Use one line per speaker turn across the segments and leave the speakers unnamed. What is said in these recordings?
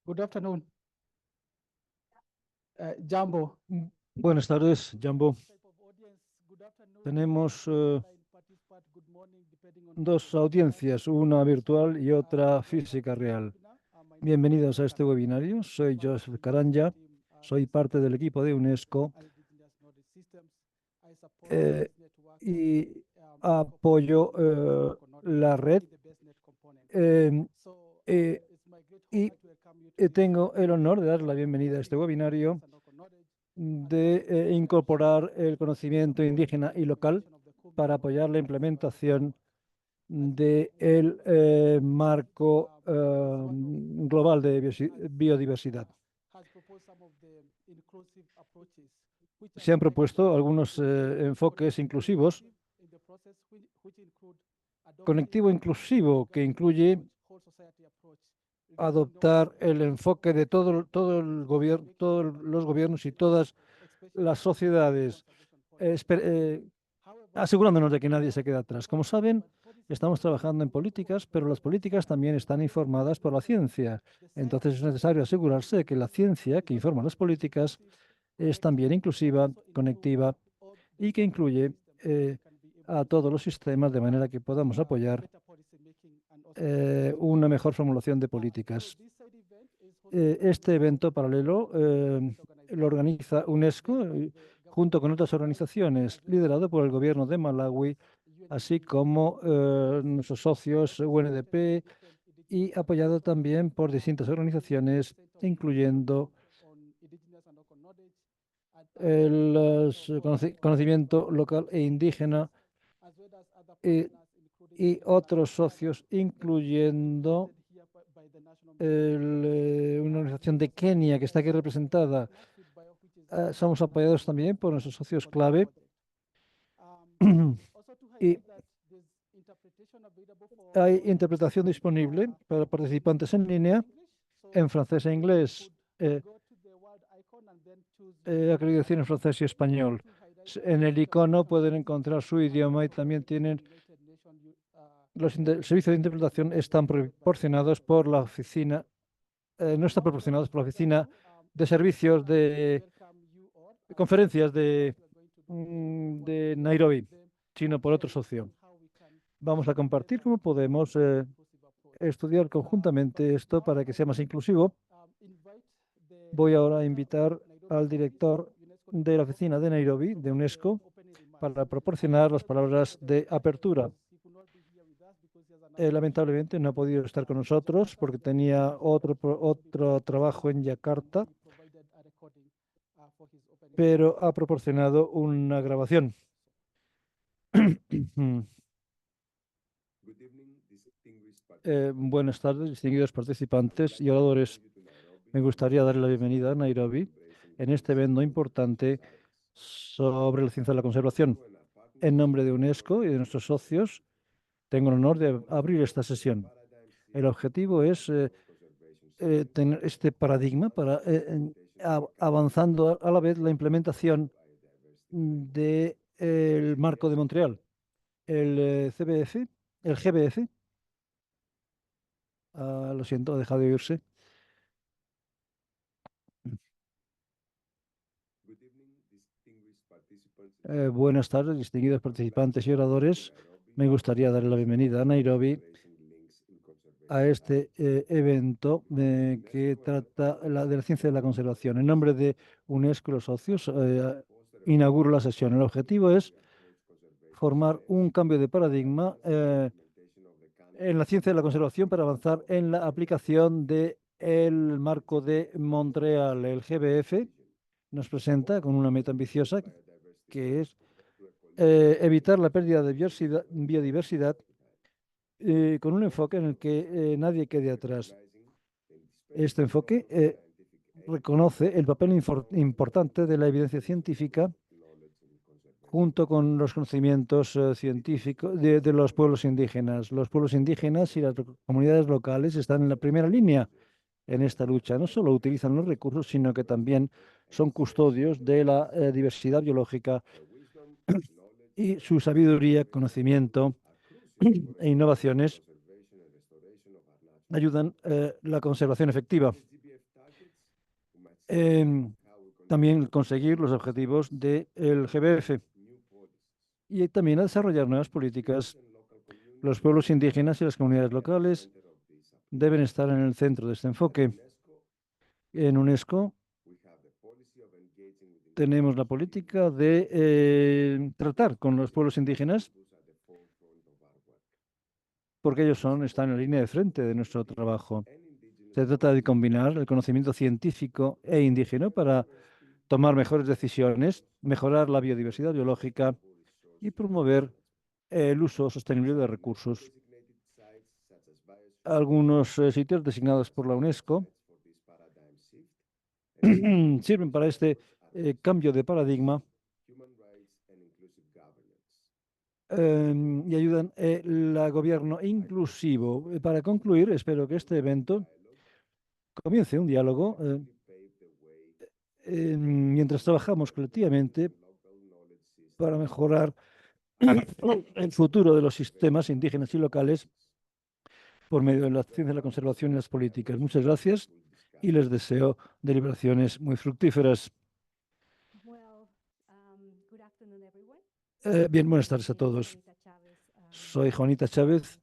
Good afternoon. Jambo.
Buenas tardes, Jambo. Tenemos dos audiencias, una virtual y otra física real. Bienvenidos a este webinario. Soy Joseph Caranja, soy parte del equipo de UNESCO y apoyo la red y tengo el honor de dar la bienvenida a este webinario de incorporar el conocimiento indígena y local para apoyar la implementación del marco global de biodiversidad. Se han propuesto algunos enfoques inclusivos, conectivo inclusivo, que incluye adoptar el enfoque de todos los gobiernos y todas las sociedades, asegurándonos de que nadie se quede atrás. Como saben, estamos trabajando en políticas, pero las políticas también están informadas por la ciencia. Entonces es necesario asegurarse de que la ciencia que informa las políticas es también inclusiva, conectiva y que incluye a todos los sistemas de manera que podamos apoyar una mejor formulación de políticas. Este evento paralelo lo organiza UNESCO junto con otras organizaciones, liderado por el gobierno de Malawi, así como nuestros socios UNDP y apoyado también por distintas organizaciones, incluyendo el conocimiento local e indígena y otros socios, incluyendo una organización de Kenia que está aquí representada. Somos apoyados también por nuestros socios clave y hay interpretación disponible para participantes en línea en francés e inglés, acreditación en francés y español. En el icono pueden encontrar su idioma y también tienen los servicios de interpretación están proporcionados por la oficina, no están proporcionados por la oficina de servicios de conferencias de Nairobi, sino por otro socio. Vamos a compartir cómo podemos estudiar conjuntamente esto para que sea más inclusivo. Voy ahora a invitar al director de la oficina de Nairobi, de UNESCO, para proporcionar las palabras de apertura. Lamentablemente no ha podido estar con nosotros porque tenía otro trabajo en Yakarta, pero ha proporcionado una grabación. Buenas tardes, distinguidos participantes y oradores. Me gustaría darle la bienvenida a Nairobi en este evento importante sobre la ciencia de la conservación. En nombre de UNESCO y de nuestros socios, tengo el honor de abrir esta sesión. El objetivo es tener este paradigma para avanzando a la vez la implementación del marco de Montreal, el CBF, el GBF. Lo siento, ha dejado de oírse. Buenas tardes, distinguidos participantes y oradores. Me gustaría dar la bienvenida a Nairobi a este evento que trata de la ciencia de la conservación. En nombre de UNESCO y los socios, inauguro la sesión. El objetivo es formar un cambio de paradigma en la ciencia de la conservación para avanzar en la aplicación del marco de Montreal. El GBF nos presenta con una meta ambiciosa que es evitar la pérdida de biodiversidad con un enfoque en el que nadie quede atrás. Este enfoque reconoce el papel importante de la evidencia científica junto con los conocimientos científicos de los pueblos indígenas. Los pueblos indígenas y las comunidades locales están en la primera línea en esta lucha. No solo utilizan los recursos, sino que también son custodios de la diversidad biológica y su sabiduría, conocimiento e innovaciones ayudan la conservación efectiva. también conseguir los objetivos del GBF y también a desarrollar nuevas políticas. Los pueblos indígenas y las comunidades locales deben estar en el centro de este enfoque. En UNESCO tenemos la política de tratar con los pueblos indígenas porque ellos están en la línea de frente de nuestro trabajo. Se trata de combinar el conocimiento científico e indígena para tomar mejores decisiones, mejorar la biodiversidad biológica y promover el uso sostenible de recursos. Algunos sitios designados por la UNESCO sirven para este cambio de paradigma y ayudan el gobierno inclusivo. Para concluir, espero que este evento comience un diálogo mientras trabajamos colectivamente para mejorar el futuro de los sistemas indígenas y locales por medio de la ciencia, la conservación y las políticas. Muchas gracias y les deseo deliberaciones muy fructíferas. Bien, buenas tardes a todos. Soy Juanita Chávez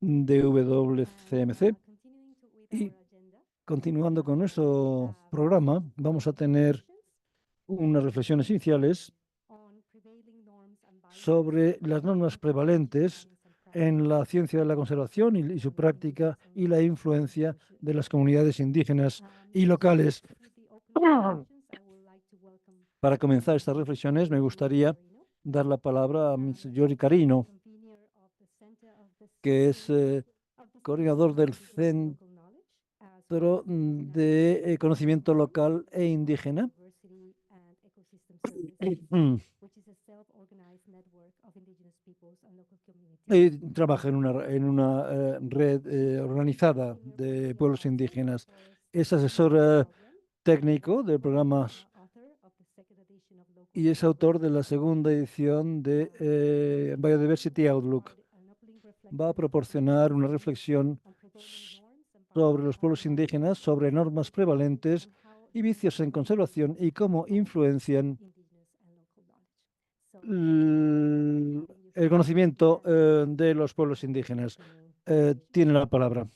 de WCMC y continuando con nuestro programa vamos a tener unas reflexiones iniciales sobre las normas prevalentes en la ciencia de la conservación y su práctica y la influencia de las comunidades indígenas y locales. Para comenzar estas reflexiones me gustaría dar la palabra a Ms. Yori Carino, que es coordinador del Centro de Conocimiento Local e Indígena. Y trabaja en una red organizada de pueblos indígenas. Es asesor técnico de programas y es autor de la segunda edición de Biodiversity Outlook. Va a proporcionar una reflexión sobre los pueblos indígenas, sobre normas prevalentes y vicios en conservación y cómo influencian el conocimiento de los pueblos indígenas. Tiene la palabra.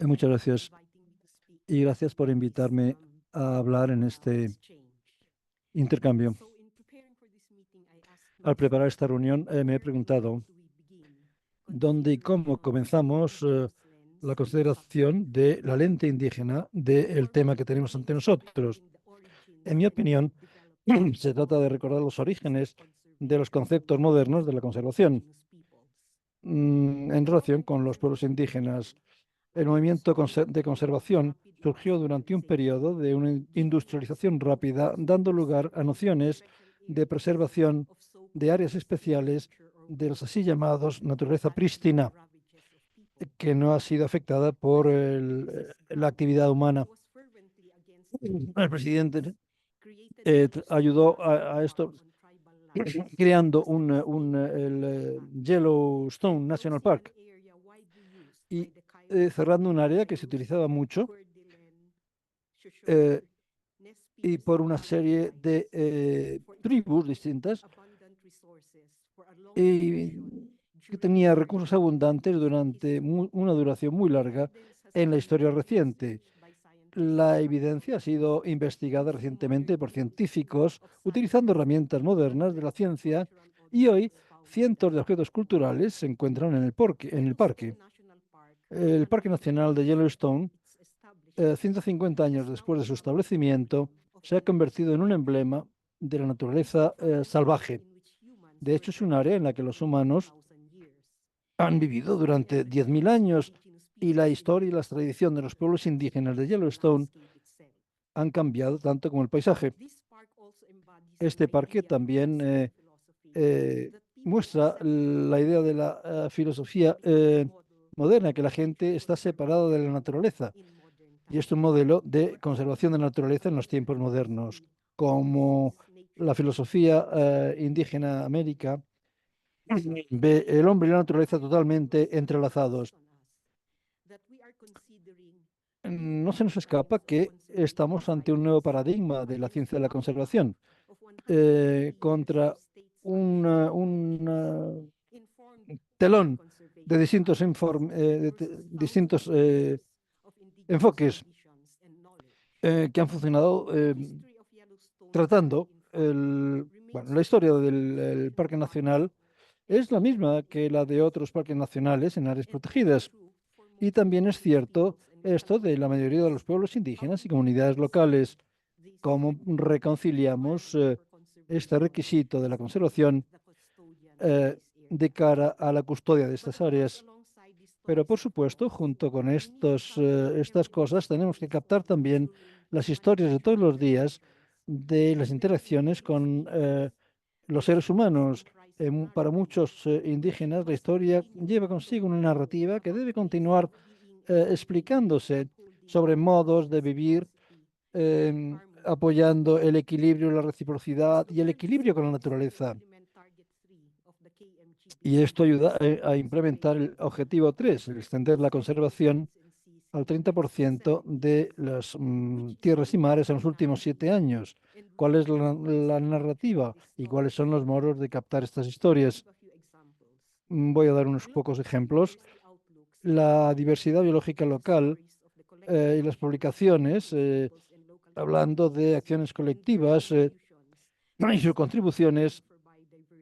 Muchas gracias. Y gracias por invitarme a hablar en este intercambio. Al preparar esta reunión me he preguntado dónde y cómo comenzamos la consideración de la lente indígena del tema que tenemos ante nosotros. En mi opinión, se trata de recordar los orígenes de los conceptos modernos de la conservación en relación con los pueblos indígenas. El movimiento de conservación surgió durante un periodo de una industrialización rápida, dando lugar a nociones de preservación de áreas especiales de los así llamados naturaleza prístina, que no ha sido afectada por la actividad humana. El presidente ayudó a esto creando el Yellowstone National Park y cerrando un área que se utilizaba mucho y por una serie de tribus distintas y que tenía recursos abundantes durante una duración muy larga en la historia reciente. La evidencia ha sido investigada recientemente por científicos utilizando herramientas modernas de la ciencia y hoy cientos de objetos culturales se encuentran en el parque. El Parque Nacional de Yellowstone, 150 años después de su establecimiento, se ha convertido en un emblema de la naturaleza salvaje. De hecho, es un área en la que los humanos han vivido durante 10.000 años y la historia y las tradiciones de los pueblos indígenas de Yellowstone han cambiado tanto como el paisaje. Este parque también muestra la idea de la filosofía moderna, que la gente está separada de la naturaleza. Y es un modelo de conservación de la naturaleza en los tiempos modernos, como la filosofía indígena América ve el hombre y la naturaleza totalmente entrelazados. no se nos escapa que estamos ante un nuevo paradigma de la ciencia de la conservación contra un telón de distintos enfoques que han funcionado tratando bueno, la historia del Parque Nacional es la misma que la de otros parques nacionales en áreas protegidas. Y también es cierto esto de la mayoría de los pueblos indígenas y comunidades locales. ¿Cómo reconciliamos este requisito de la conservación de cara a la custodia de estas áreas? Pero, por supuesto, junto con estas cosas, tenemos que captar también las historias de todos los días de las interacciones con los seres humanos. Para muchos indígenas, la historia lleva consigo una narrativa que debe continuar explicándose sobre modos de vivir, apoyando el equilibrio, la reciprocidad y el equilibrio con la naturaleza. Y esto ayuda a implementar el objetivo 3, el extender la conservación al 30% de las tierras y mares en los últimos 7 años. ¿Cuál es la narrativa y cuáles son los modos de captar estas historias? Voy a dar unos pocos ejemplos. La diversidad biológica local y las publicaciones, hablando de acciones colectivas y sus contribuciones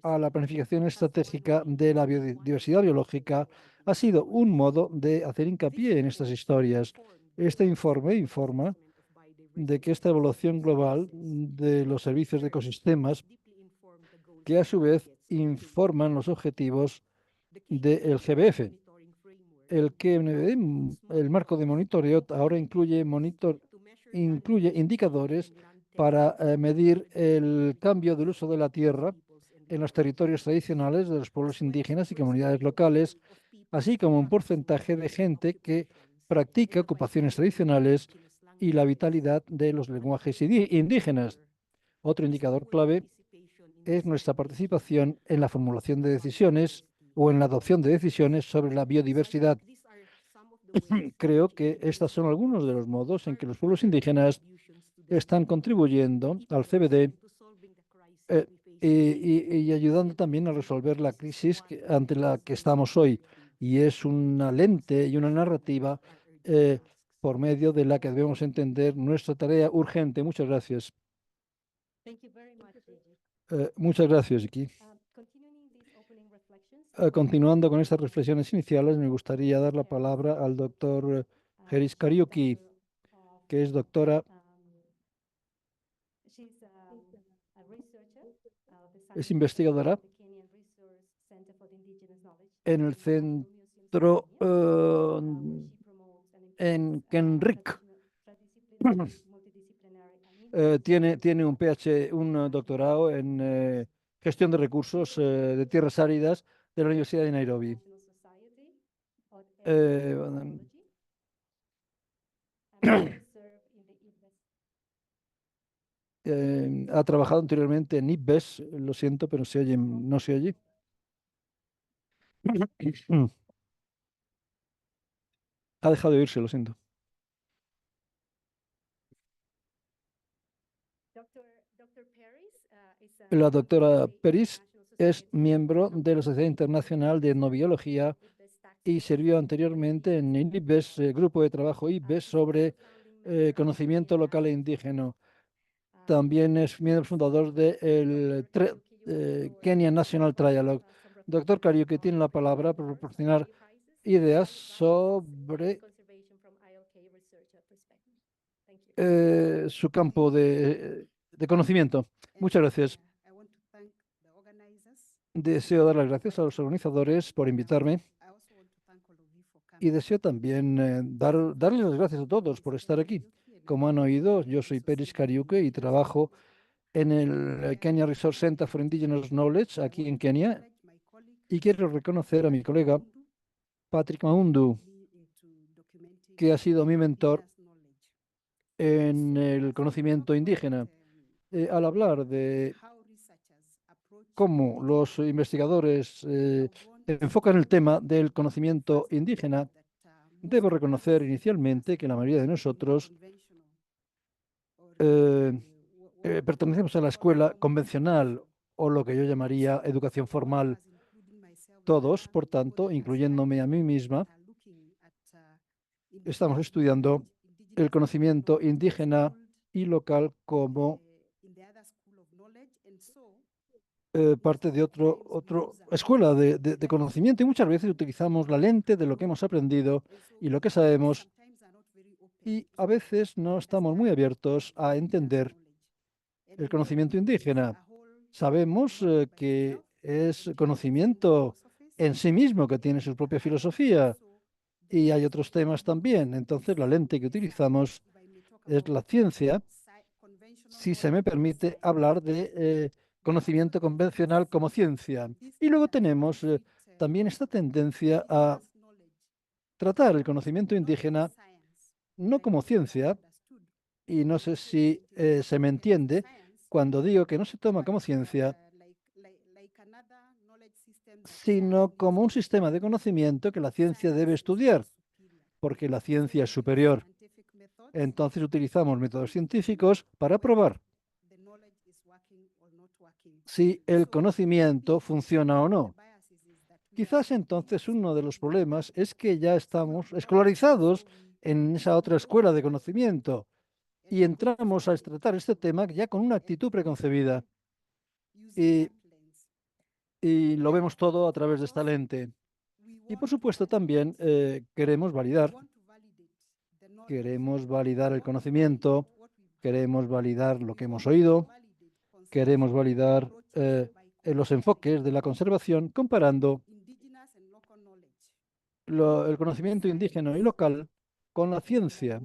a la planificación estratégica de la biodiversidad biológica, ha sido un modo de hacer hincapié en estas historias. Este informe informa de que esta evaluación global de los servicios de ecosistemas, que a su vez informan los objetivos del GBF. El KMD, el marco de monitoreo, ahora incluye indicadores para medir el cambio del uso de la tierra en los territorios tradicionales de los pueblos indígenas y comunidades locales, así como un porcentaje de gente que practica ocupaciones tradicionales y la vitalidad de los lenguajes indígenas. Otro indicador clave es nuestra participación en la formulación de decisiones o en la adopción de decisiones sobre la biodiversidad. Creo que estos son algunos de los modos en que los pueblos indígenas están contribuyendo al CBD eh, y ayudando también a resolver la crisis ante la que estamos hoy. Y es una lente y una narrativa por medio de la que debemos entender nuestra tarea urgente. Muchas gracias. Muchas gracias, Iki. Continuando con estas reflexiones iniciales, me gustaría dar la palabra al doctor Heris Kariuki, que es doctora, es investigadora en el centro en Kenrick. Tiene un PhD, un doctorado en gestión de recursos de tierras áridas de la Universidad de Nairobi. Ha trabajado anteriormente en IPBES, lo siento, pero no se oye. Ha dejado de oírse, lo siento. La doctora Peris es miembro de la Sociedad Internacional de Etnobiología y sirvió anteriormente en el IPBES, Grupo de Trabajo IPBES sobre conocimiento local e indígena. También es miembro fundador del Kenya National Trialogue. Doctor Kariuki tiene la palabra para proporcionar ideas sobre su campo de conocimiento. Muchas gracias. Deseo dar las gracias a los organizadores por invitarme y deseo también darles las gracias a todos por estar aquí. Como han oído, yo soy Peris Kariuki y trabajo en el Kenya Resource Center for Indigenous Knowledge aquí en Kenia y quiero reconocer a mi colega Patrick Maundu, que ha sido mi mentor en el conocimiento indígena. Al hablar de cómo los investigadores enfocan el tema del conocimiento indígena, debo reconocer inicialmente que la mayoría de nosotros eh, pertenecemos a la escuela convencional o lo que yo llamaría educación formal. Todos, por tanto, incluyéndome a mí misma, estamos estudiando el conocimiento indígena y local como parte de otro escuela de conocimiento, y muchas veces utilizamos la lente de lo que hemos aprendido y lo que sabemos, y a veces no estamos muy abiertos a entender el conocimiento indígena. Sabemos que es conocimiento en sí mismo, que tiene su propia filosofía, y hay otros temas también. Entonces, la lente que utilizamos es la ciencia, si se me permite hablar de conocimiento convencional como ciencia. Y luego tenemos también esta tendencia a tratar el conocimiento indígena no como ciencia, y no sé si se me entiende cuando digo que no se toma como ciencia, sino como un sistema de conocimiento que la ciencia debe estudiar, porque la ciencia es superior. Entonces utilizamos métodos científicos para probar si el conocimiento funciona o no. Quizás entonces uno de los problemas es que ya estamos escolarizados en esa otra escuela de conocimiento y entramos a tratar este tema ya con una actitud preconcebida, y, y lo vemos todo a través de esta lente. Y por supuesto también queremos validar el conocimiento, queremos validar lo que hemos oído, queremos validar los enfoques de la conservación comparando el conocimiento indígena y local con la ciencia.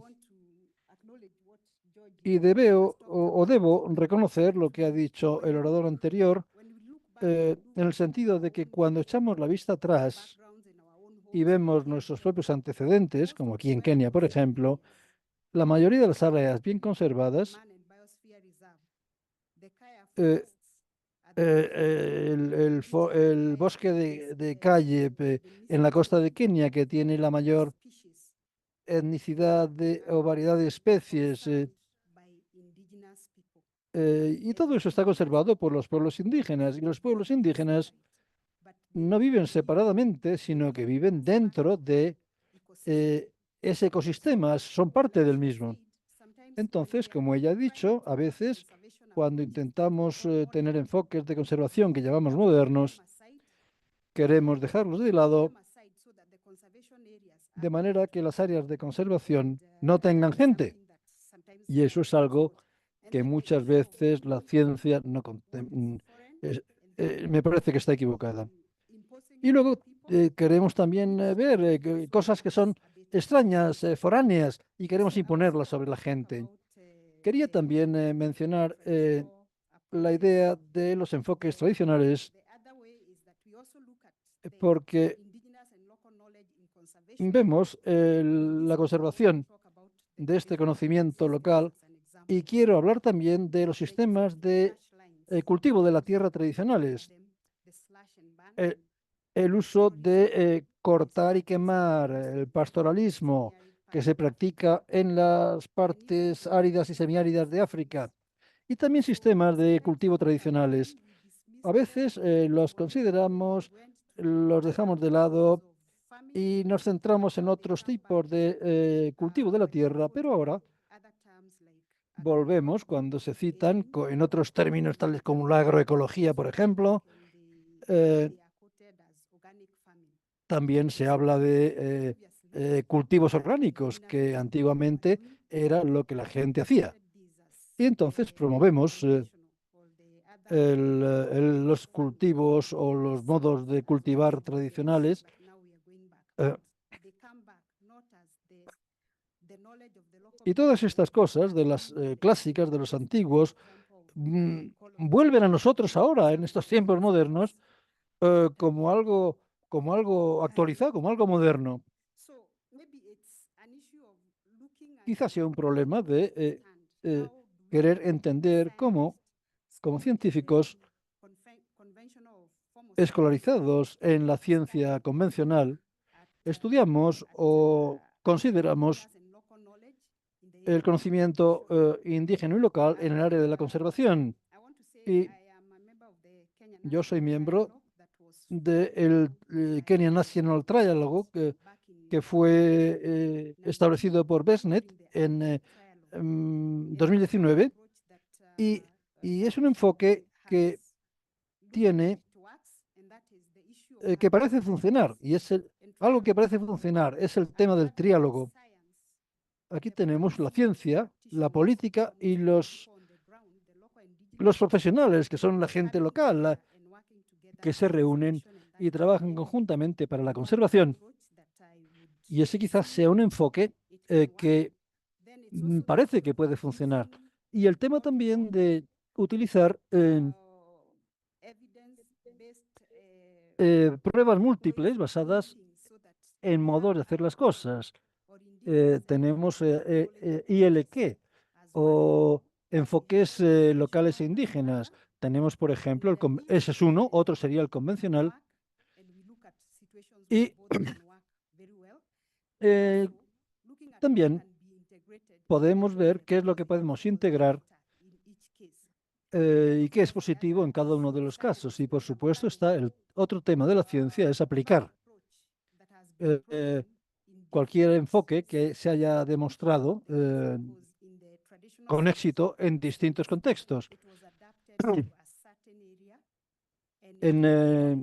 Y debo reconocer lo que ha dicho el orador anterior, en el sentido de que cuando echamos la vista atrás y vemos nuestros propios antecedentes, como aquí en Kenia, por ejemplo, la mayoría de las áreas bien conservadas, eh, el bosque de Calle en la costa de Kenia, que tiene la mayor etnicidad o variedad de especies, y todo eso está conservado por los pueblos indígenas. Y los pueblos indígenas no viven separadamente, sino que viven dentro de ese ecosistema, son parte del mismo. Entonces, como ella ha dicho, a veces cuando intentamos tener enfoques de conservación que llamamos modernos, queremos dejarlos de lado de manera que las áreas de conservación no tengan gente. Y eso es algo que muchas veces la ciencia no es- me parece que está equivocada. Y luego queremos también ver cosas que son extrañas, foráneas, y queremos imponerlas sobre la gente. Quería también mencionar la idea de los enfoques tradicionales, porque vemos la conservación de este conocimiento local, y quiero hablar también de los sistemas de cultivo de la tierra tradicionales, eh, el uso de cortar y quemar, el pastoralismo que se practica en las partes áridas y semiáridas de África, y también sistemas de cultivo tradicionales. A veces los consideramos, los dejamos de lado y nos centramos en otros tipos de cultivo de la tierra, pero ahora volvemos cuando se citan en otros términos tales como la agroecología, por ejemplo. eh, También se habla de cultivos orgánicos, que antiguamente era lo que la gente hacía. Y entonces promovemos los cultivos o los modos de cultivar tradicionales, eh, y todas estas cosas de las clásicas, de los antiguos, mm, vuelven a nosotros ahora, en estos tiempos modernos, como algo actualizado, como algo moderno. Quizás sea un problema de eh, querer entender cómo, como científicos escolarizados en la ciencia convencional, estudiamos o consideramos el conocimiento indígena y local en el área de la conservación. Y yo soy miembro del Kenya National Trialogue, que fue establecido por BESNET en 2019, y, y es un enfoque que tiene, que parece funcionar, y es algo que parece funcionar, es el tema del triálogo. Aquí tenemos la ciencia, la política y los profesionales, que son la gente local, que se reúnen y trabajan conjuntamente para la conservación. Y ese quizás sea un enfoque que parece que puede funcionar. Y el tema también de utilizar pruebas múltiples basadas en modos de hacer las cosas. Tenemos ILQ o enfoques locales e indígenas. Tenemos, por ejemplo, ese es uno, otro sería el convencional. Y también podemos ver qué es lo que podemos integrar y qué es positivo en cada uno de los casos. Y, por supuesto, está el otro tema de la ciencia, es aplicar cualquier enfoque que se haya demostrado con éxito en distintos contextos.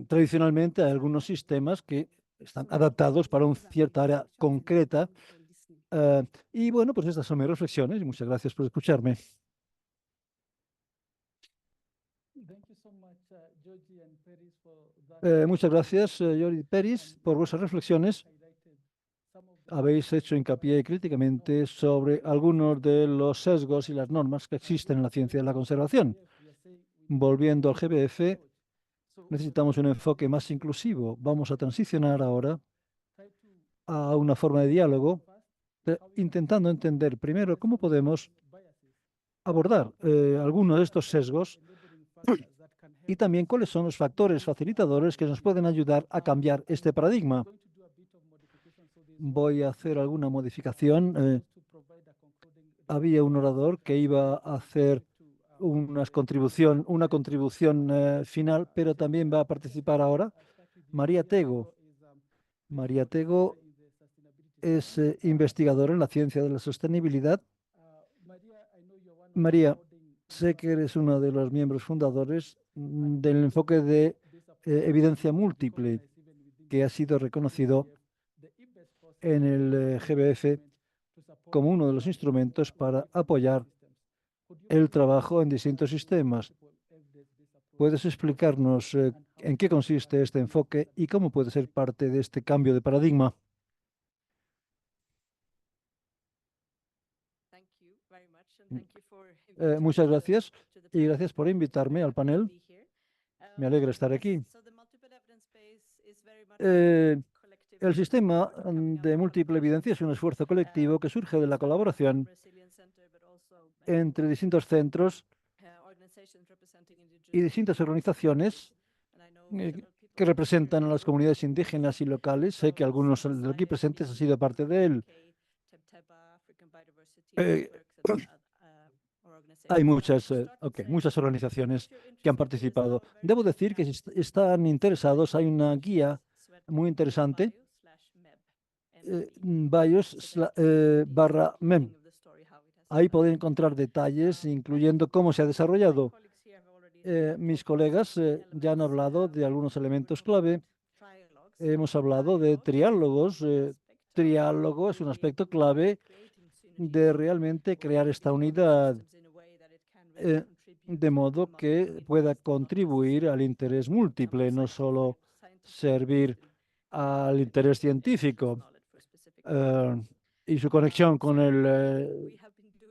Tradicionalmente hay algunos sistemas que están adaptados para una cierta área concreta. Y bueno, pues estas son mis reflexiones y muchas gracias por escucharme. Muchas gracias, Jordi Peris, por vuestras reflexiones. Habéis hecho hincapié críticamente sobre algunos de los sesgos y las normas que existen en la ciencia de la conservación. Volviendo al GBF, necesitamos un enfoque más inclusivo. Vamos a transicionar ahora a una forma de diálogo, intentando entender primero cómo podemos abordar algunos de estos sesgos y también cuáles son los factores facilitadores que nos pueden ayudar a cambiar este paradigma. Voy a hacer alguna modificación. Había un orador que iba a hacer una contribución final, pero también va a participar ahora María Tego. María Tego es investigadora en la ciencia de la sostenibilidad. María, sé que eres uno de los miembros fundadores del enfoque de evidencia múltiple, que ha sido reconocido en el GBF como uno de los instrumentos para apoyar el trabajo en distintos sistemas. ¿Puedes explicarnos en qué consiste este enfoque y cómo puede ser parte de este cambio de paradigma? Muchas gracias y gracias por invitarme al panel. Me alegra estar aquí. El sistema de múltiple evidencia es un esfuerzo colectivo que surge de la colaboración entre distintos centros y distintas organizaciones que representan a las comunidades indígenas y locales. Sé que algunos de aquí presentes han sido parte de él. Hay muchas organizaciones que han participado. Debo decir que si están interesados, hay una guía muy interesante, BIOS/MEM. Ahí pueden encontrar detalles, incluyendo cómo se ha desarrollado. Mis colegas ya han hablado de algunos elementos clave. Hemos hablado de triálogos. Triálogo es un aspecto clave de realmente crear esta unidad, de modo que pueda contribuir al interés múltiple, no solo servir al interés científico y su conexión con el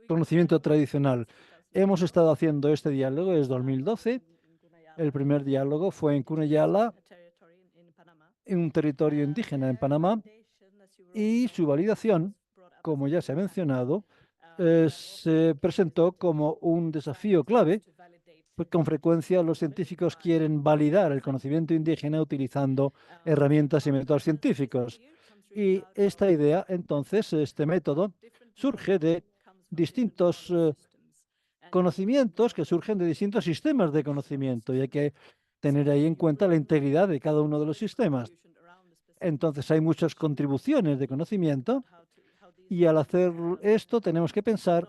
conocimiento tradicional. Hemos estado haciendo este diálogo desde 2012. El primer diálogo fue en Cunayala, en un territorio indígena en Panamá, y su validación, como ya se ha mencionado, se presentó como un desafío clave, porque con frecuencia los científicos quieren validar el conocimiento indígena utilizando herramientas y métodos científicos. Y esta idea, entonces, este método, surge de distintos conocimientos que surgen de distintos sistemas de conocimiento y hay que tener ahí en cuenta la integridad de cada uno de los sistemas. Entonces hay muchas contribuciones de conocimiento y al hacer esto tenemos que pensar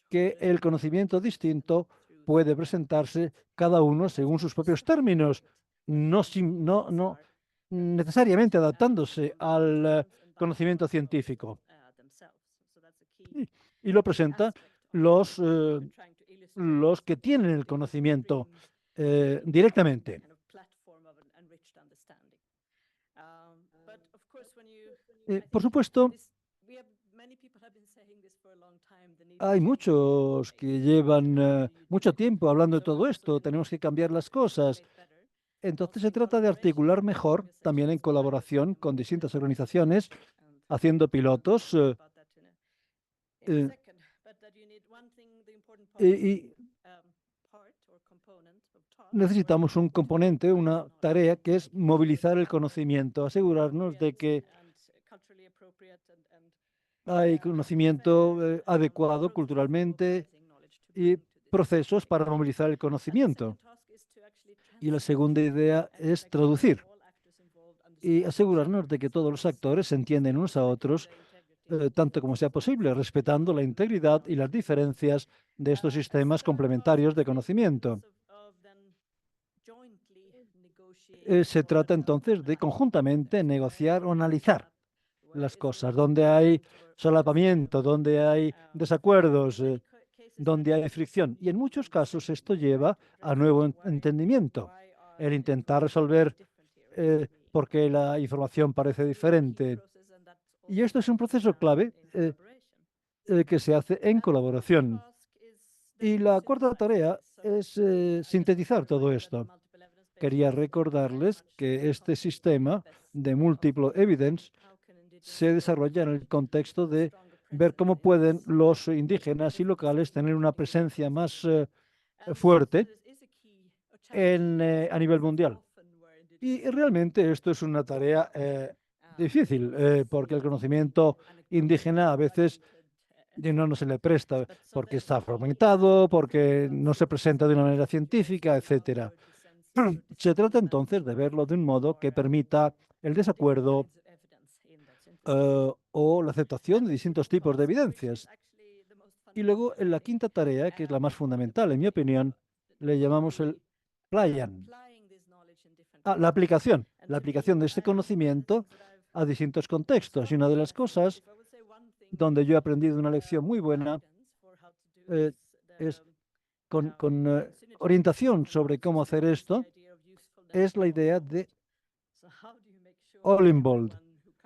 que el conocimiento distinto puede presentarse cada uno según sus propios términos, no necesariamente adaptándose al conocimiento científico. Y lo presentan los, los que tienen el conocimiento directamente. Por supuesto, hay muchos que llevan mucho tiempo hablando de todo esto. Tenemos que cambiar las cosas. Entonces se trata de articular mejor, también en colaboración con distintas organizaciones, haciendo pilotos. Y necesitamos un componente, una tarea que es movilizar el conocimiento, asegurarnos de que hay conocimiento adecuado culturalmente y procesos para movilizar el conocimiento. Y la segunda idea es traducir y asegurarnos de que todos los actores se entienden unos a otros tanto como sea posible, respetando la integridad y las diferencias de estos sistemas complementarios de conocimiento. Se trata entonces de conjuntamente negociar o analizar las cosas, donde hay solapamiento, donde hay desacuerdos, donde hay fricción. Y en muchos casos esto lleva a nuevo entendimiento, el intentar resolver por qué la información parece diferente. Y esto es un proceso clave que se hace en colaboración. Y la cuarta tarea es sintetizar todo esto. Quería recordarles que este sistema de múltiplo evidence se desarrolla en el contexto de ver cómo pueden los indígenas y locales tener una presencia más fuerte a nivel mundial. Y realmente esto es una tarea difícil, porque el conocimiento indígena a veces no se le presta porque está fragmentado, porque no se presenta de una manera científica, etcétera. Se trata entonces de verlo de un modo que permita el desacuerdo o la aceptación de distintos tipos de evidencias. Y luego en la quinta tarea, que es la más fundamental, en mi opinión, le llamamos el plan. La aplicación de este conocimiento a distintos contextos. Y una de las cosas donde yo he aprendido una lección muy buena es con orientación sobre cómo hacer esto, es la idea de all involved.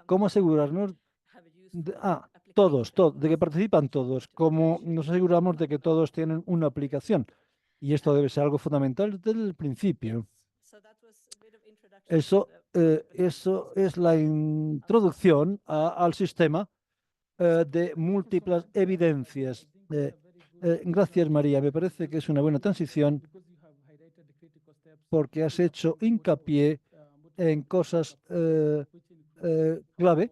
Cómo asegurarnos de, de que participan todos, cómo nos aseguramos de que todos tienen una aplicación. Y esto debe ser algo fundamental desde el principio. Eso es la introducción al sistema de múltiples evidencias. Gracias, María. Me parece que es una buena transición porque has hecho hincapié en cosas clave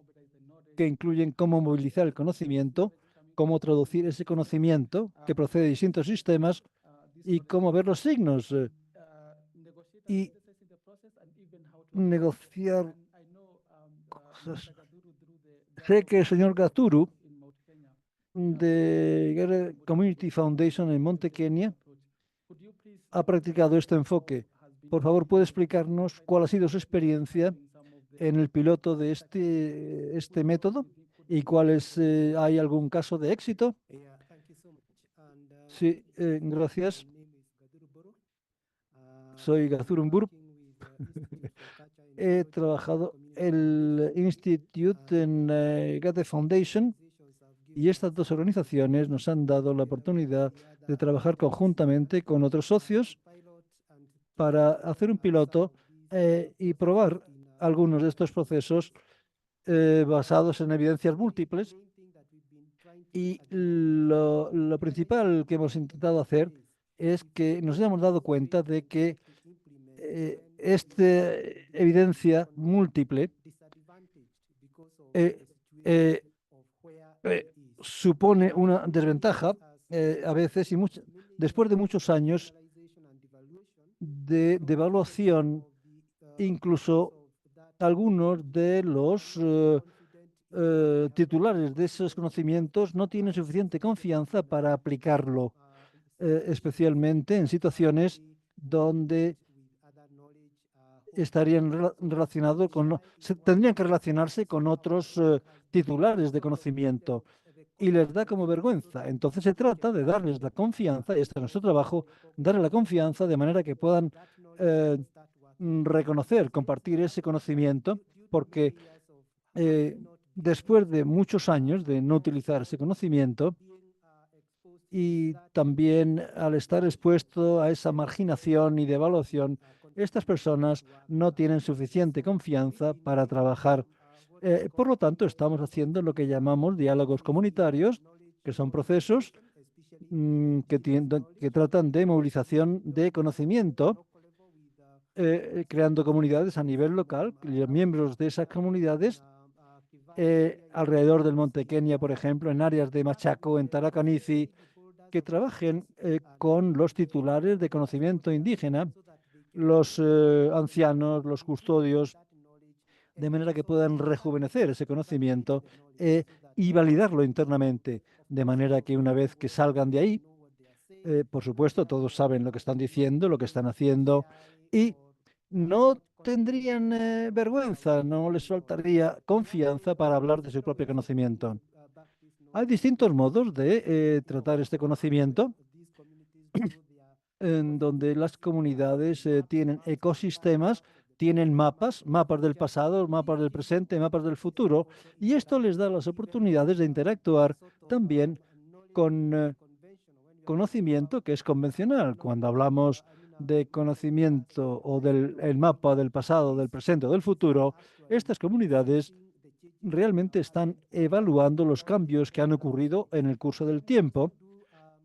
que incluyen cómo movilizar el conocimiento, cómo traducir ese conocimiento que procede de distintos sistemas y cómo ver los signos y negociar cosas. Sé que el señor Gaturu de Gare Community Foundation en Monte Kenia ha practicado este enfoque. Por favor, ¿puede explicarnos cuál ha sido su experiencia en el piloto de este método y cuáles hay algún caso de éxito? Sí, gracias. Soy Gazurumbur. He trabajado en el Institute en Gate Foundation y estas dos organizaciones nos han dado la oportunidad de trabajar conjuntamente con otros socios para hacer un piloto y probar algunos de estos procesos basados en evidencias múltiples. Y lo principal que hemos intentado hacer es que nos hayamos dado cuenta de que esta evidencia múltiple eh, eh, supone una desventaja a veces y después de muchos años de evaluación, incluso algunos de los titulares de esos conocimientos no tienen suficiente confianza para aplicarlo, especialmente en situaciones donde estarían relacionados tendrían que relacionarse con otros titulares de conocimiento y les da como vergüenza. Entonces se trata de darles la confianza, y este es nuestro trabajo, darles la confianza de manera que puedan eh, reconocer, compartir ese conocimiento, porque eh, después de muchos años de no utilizar ese conocimiento y también al estar expuesto a esa marginación y devaluación, estas personas no tienen suficiente confianza para trabajar. Por lo tanto, estamos haciendo lo que llamamos diálogos comunitarios, que son procesos que tratan de movilización de conocimiento, creando comunidades a nivel local. Los miembros de esas comunidades alrededor del Monte Kenia, por ejemplo, en áreas de Machaco, en Tarakanithi, que trabajen con los titulares de conocimiento indígena, los ancianos, los custodios, de manera que puedan rejuvenecer ese conocimiento y validarlo internamente, de manera que una vez que salgan de ahí, por supuesto, todos saben lo que están diciendo, lo que están haciendo y no tendrían vergüenza, no les faltaría confianza para hablar de su propio conocimiento. Hay distintos modos de tratar este conocimiento en donde las comunidades tienen ecosistemas, tienen mapas del pasado, mapas del presente, mapas del futuro, y esto les da las oportunidades de interactuar también con conocimiento que es convencional. Cuando hablamos de conocimiento o del el mapa del pasado, del presente o del futuro, estas comunidades realmente están evaluando los cambios que han ocurrido en el curso del tiempo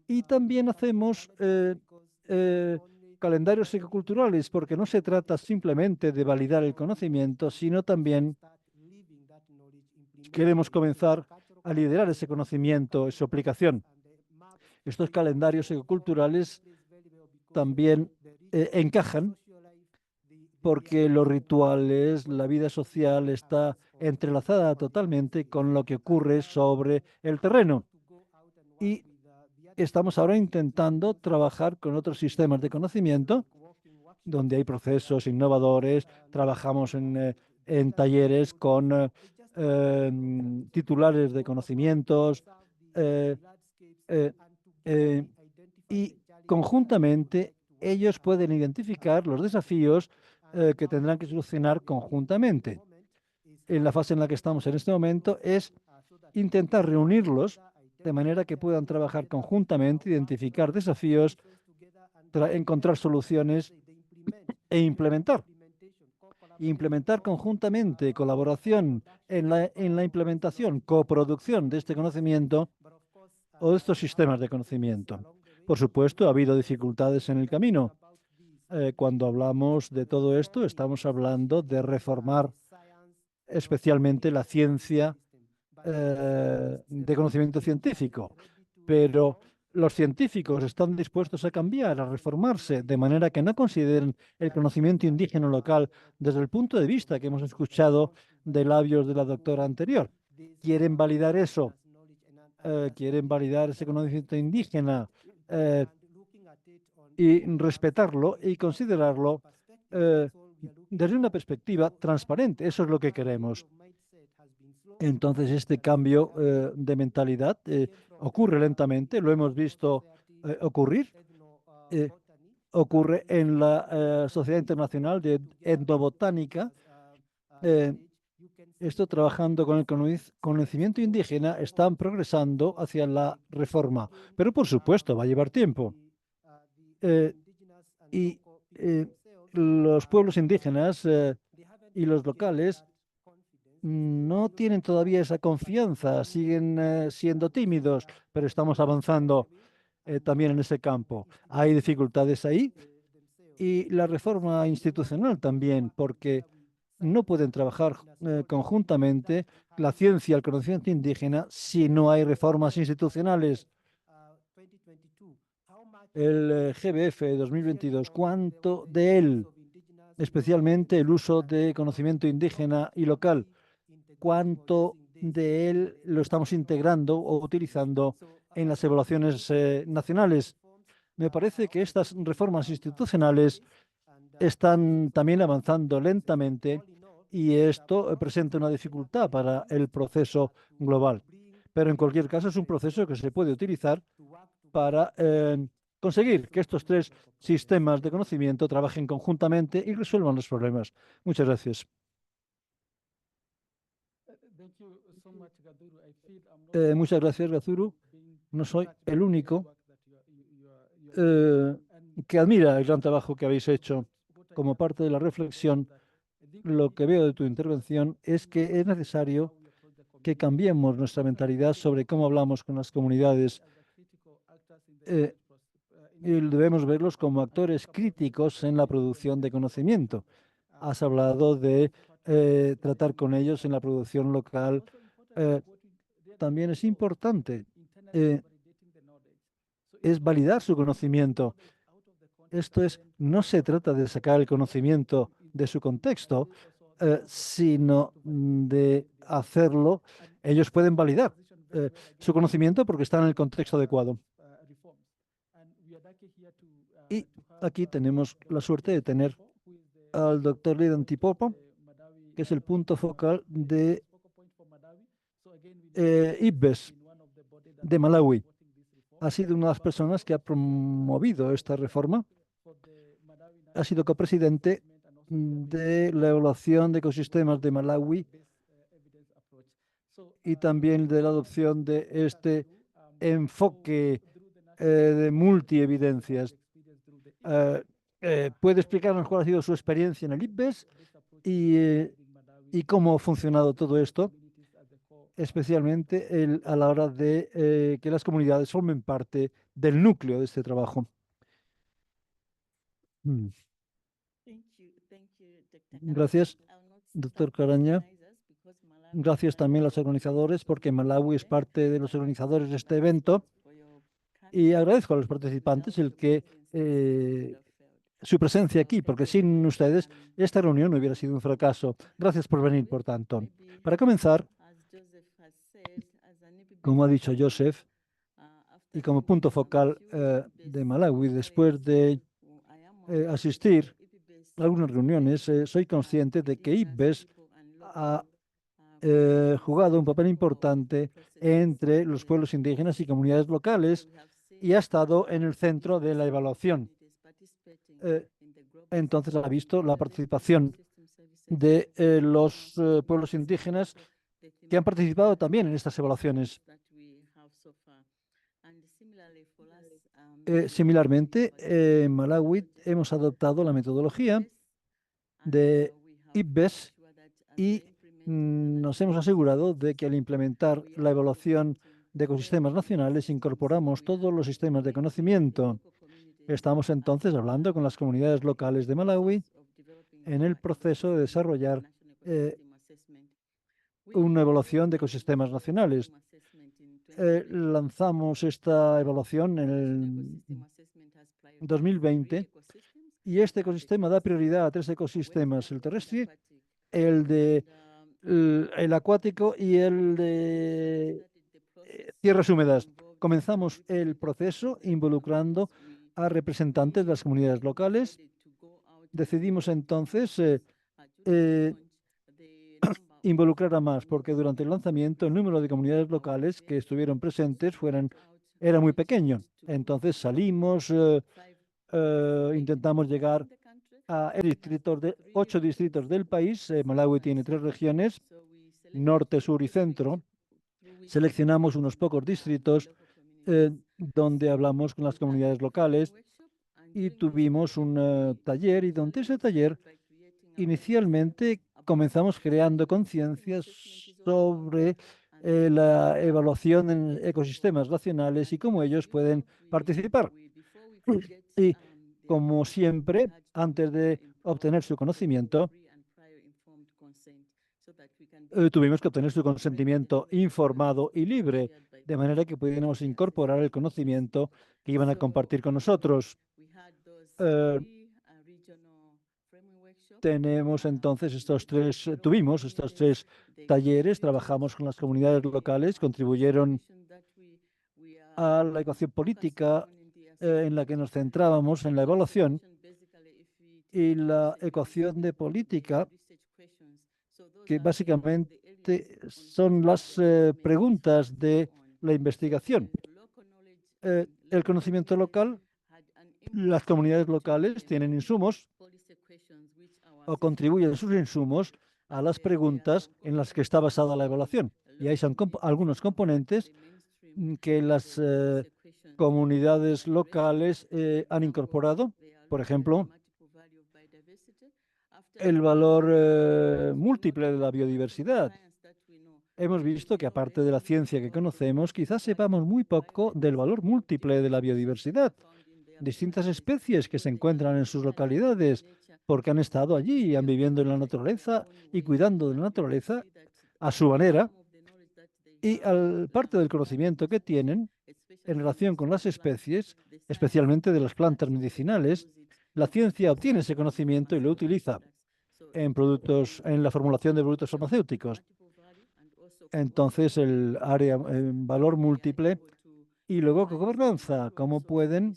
y también hacemos eh, calendarios ecoculturales porque no se trata simplemente de validar el conocimiento, sino también queremos comenzar a liderar ese conocimiento, su aplicación. Estos calendarios ecoculturales también encajan porque los rituales, la vida social está entrelazada totalmente con lo que ocurre sobre el terreno. Y estamos ahora intentando trabajar con otros sistemas de conocimiento, donde hay procesos innovadores, trabajamos en talleres con titulares de conocimientos eh, eh, eh, y conjuntamente ellos pueden identificar los desafíos que tendrán que solucionar conjuntamente. En la fase en la que estamos en este momento es intentar reunirlos de manera que puedan trabajar conjuntamente, identificar desafíos, encontrar soluciones e implementar. Implementar conjuntamente, colaboración en la implementación, coproducción de este conocimiento o de estos sistemas de conocimiento. Por supuesto, ha habido dificultades en el camino. Cuando hablamos de todo esto, estamos hablando de reformar especialmente la ciencia de conocimiento científico, pero los científicos están dispuestos a cambiar, a reformarse, de manera que no consideren el conocimiento indígena local desde el punto de vista que hemos escuchado de labios de la doctora anterior. Quieren validar eso, quieren validar ese conocimiento indígena y respetarlo y considerarlo eh, desde una perspectiva transparente. Eso es lo que queremos. Entonces, este cambio de mentalidad ocurre lentamente, lo hemos visto ocurrir, eh, ocurre en la Sociedad Internacional de Etnobotánica. eh, Esto trabajando con el conocimiento indígena están progresando hacia la reforma, pero por supuesto va a llevar tiempo. Eh, y los pueblos indígenas y los locales no tienen todavía esa confianza, siguen siendo tímidos, pero estamos avanzando también en ese campo. Hay dificultades ahí y la reforma institucional también, porque no pueden trabajar conjuntamente la ciencia y el conocimiento indígena si no hay reformas institucionales. El GBF de 2022, ¿cuánto de él, especialmente el uso de conocimiento indígena y local, cuánto de él lo estamos integrando o utilizando en las evaluaciones nacionales? Me parece que estas reformas institucionales están también avanzando lentamente y esto presenta una dificultad para el proceso global. Pero en cualquier caso es un proceso que se puede utilizar para conseguir que estos tres sistemas de conocimiento trabajen conjuntamente y resuelvan los problemas. Muchas gracias. Muchas gracias, Gazuru. No soy el único eh, que admira el gran trabajo que habéis hecho. Como parte de la reflexión, lo que veo de tu intervención es que es necesario que cambiemos nuestra mentalidad sobre cómo hablamos con las comunidades. Y debemos verlos como actores críticos en la producción de conocimiento. Has hablado de tratar con ellos en la producción local. Eh, También es importante eh, es validar su conocimiento. Esto es, no se trata de sacar el conocimiento de su contexto, sino de hacerlo. Ellos pueden validar su conocimiento porque está en el contexto adecuado. Y aquí tenemos la suerte de tener al doctor Lidan Tipopa, que es el punto focal de IPBES de Malawi. Ha sido una de las personas que ha promovido esta reforma. Ha sido copresidente de la evaluación de ecosistemas de Malawi y también de la adopción de este enfoque de multievidencias. ¿Puede explicarnos cuál ha sido su experiencia en el IPBES y cómo ha funcionado todo esto, especialmente a la hora de que las comunidades formen parte del núcleo de este trabajo? Mm. Gracias, doctor Caraña. Gracias también a los organizadores, porque Malawi es parte de los organizadores de este evento. Y agradezco a los participantes el que su presencia aquí, porque sin ustedes esta reunión no hubiera sido un fracaso. Gracias por venir, por tanto. Para comenzar, como ha dicho Joseph, y como punto focal de Malawi, después de asistir a algunas reuniones, soy consciente de que IPBES ha jugado un papel importante entre los pueblos indígenas y comunidades locales y ha estado en el centro de la evaluación. Entonces ha visto la participación de los pueblos indígenas que han participado también en estas evaluaciones. Similarmente, en Malawi hemos adoptado la metodología de IPBES y nos hemos asegurado de que al implementar la evaluación de ecosistemas nacionales incorporamos todos los sistemas de conocimiento. Estamos entonces hablando con las comunidades locales de Malawi en el proceso de desarrollar una evaluación de ecosistemas nacionales. Lanzamos esta evaluación en el 2020 y este ecosistema da prioridad a tres ecosistemas: el terrestre, el acuático y el de tierras húmedas. Comenzamos el proceso involucrando a representantes de las comunidades locales. Decidimos entonces involucrar a más, porque durante el lanzamiento el número de comunidades locales que estuvieron presentes era muy pequeño. Entonces salimos, intentamos llegar a distritos 8 distritos del país. Malawi tiene 3 regiones, norte, sur y centro. Seleccionamos unos pocos distritos donde hablamos con las comunidades locales y tuvimos un taller, y durante ese taller inicialmente comenzamos creando conciencia sobre la evaluación en ecosistemas nacionales y cómo ellos pueden participar. Y como siempre, antes de obtener su conocimiento, tuvimos que obtener su consentimiento informado y libre, de manera que pudiéramos incorporar el conocimiento que iban a compartir con nosotros. Eh, tuvimos estos tres talleres, trabajamos con las comunidades locales, contribuyeron a la ecuación política en la que nos centrábamos en la evaluación, y la ecuación de política, que básicamente son las preguntas de la investigación. El conocimiento local, las comunidades locales tienen insumos o contribuyen sus insumos a las preguntas en las que está basada la evaluación. Y ahí son algunos componentes que las comunidades locales han incorporado. Por ejemplo, el valor múltiple de la biodiversidad. Hemos visto que, aparte de la ciencia que conocemos, quizás sepamos muy poco del valor múltiple de la biodiversidad. Distintas especies que se encuentran en sus localidades porque han estado allí y han viviendo en la naturaleza y cuidando de la naturaleza a su manera. Y parte del conocimiento que tienen en relación con las especies, especialmente de las plantas medicinales, la ciencia obtiene ese conocimiento y lo utiliza en productos, en la formulación de productos farmacéuticos. Entonces, el área en valor múltiple y luego gobernanza, cómo pueden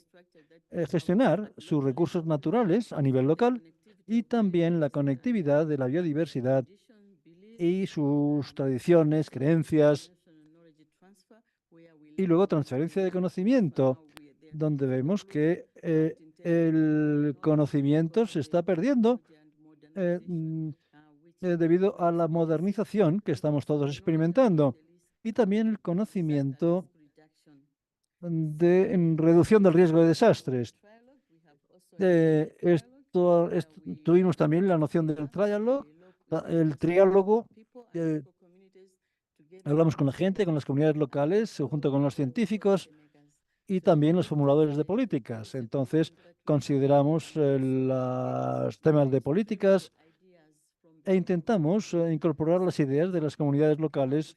gestionar sus recursos naturales a nivel local, y también la conectividad de la biodiversidad y sus tradiciones, creencias, y luego transferencia de conocimiento, donde vemos que el conocimiento se está perdiendo debido a la modernización que estamos todos experimentando, y también el conocimiento de reducción del riesgo de desastres. Tuvimos también la noción del triálogo. Hablamos con la gente, con las comunidades locales, junto con los científicos y también los formuladores de políticas. Entonces, consideramos los temas de políticas e intentamos incorporar las ideas de las comunidades locales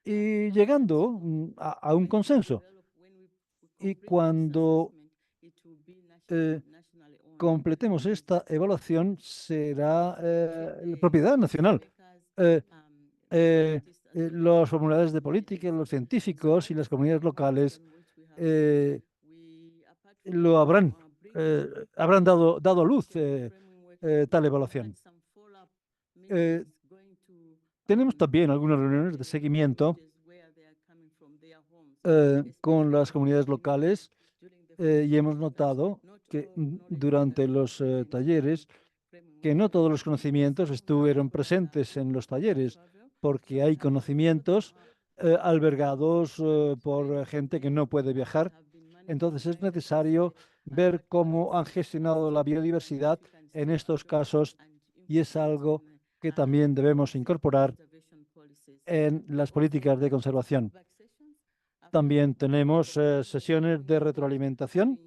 y llegando a un consenso. Y cuando completemos esta evaluación, será propiedad nacional. Los formuladores de política, los científicos y las comunidades locales lo habrán dado a luz tal evaluación. Tenemos también algunas reuniones de seguimiento con las comunidades locales y hemos notado que durante los talleres que no todos los conocimientos estuvieron presentes en los talleres, porque hay conocimientos albergados por gente que no puede viajar. Entonces es necesario ver cómo han gestionado la biodiversidad en estos casos, y es algo que también debemos incorporar en las políticas de conservación. También tenemos sesiones de retroalimentación.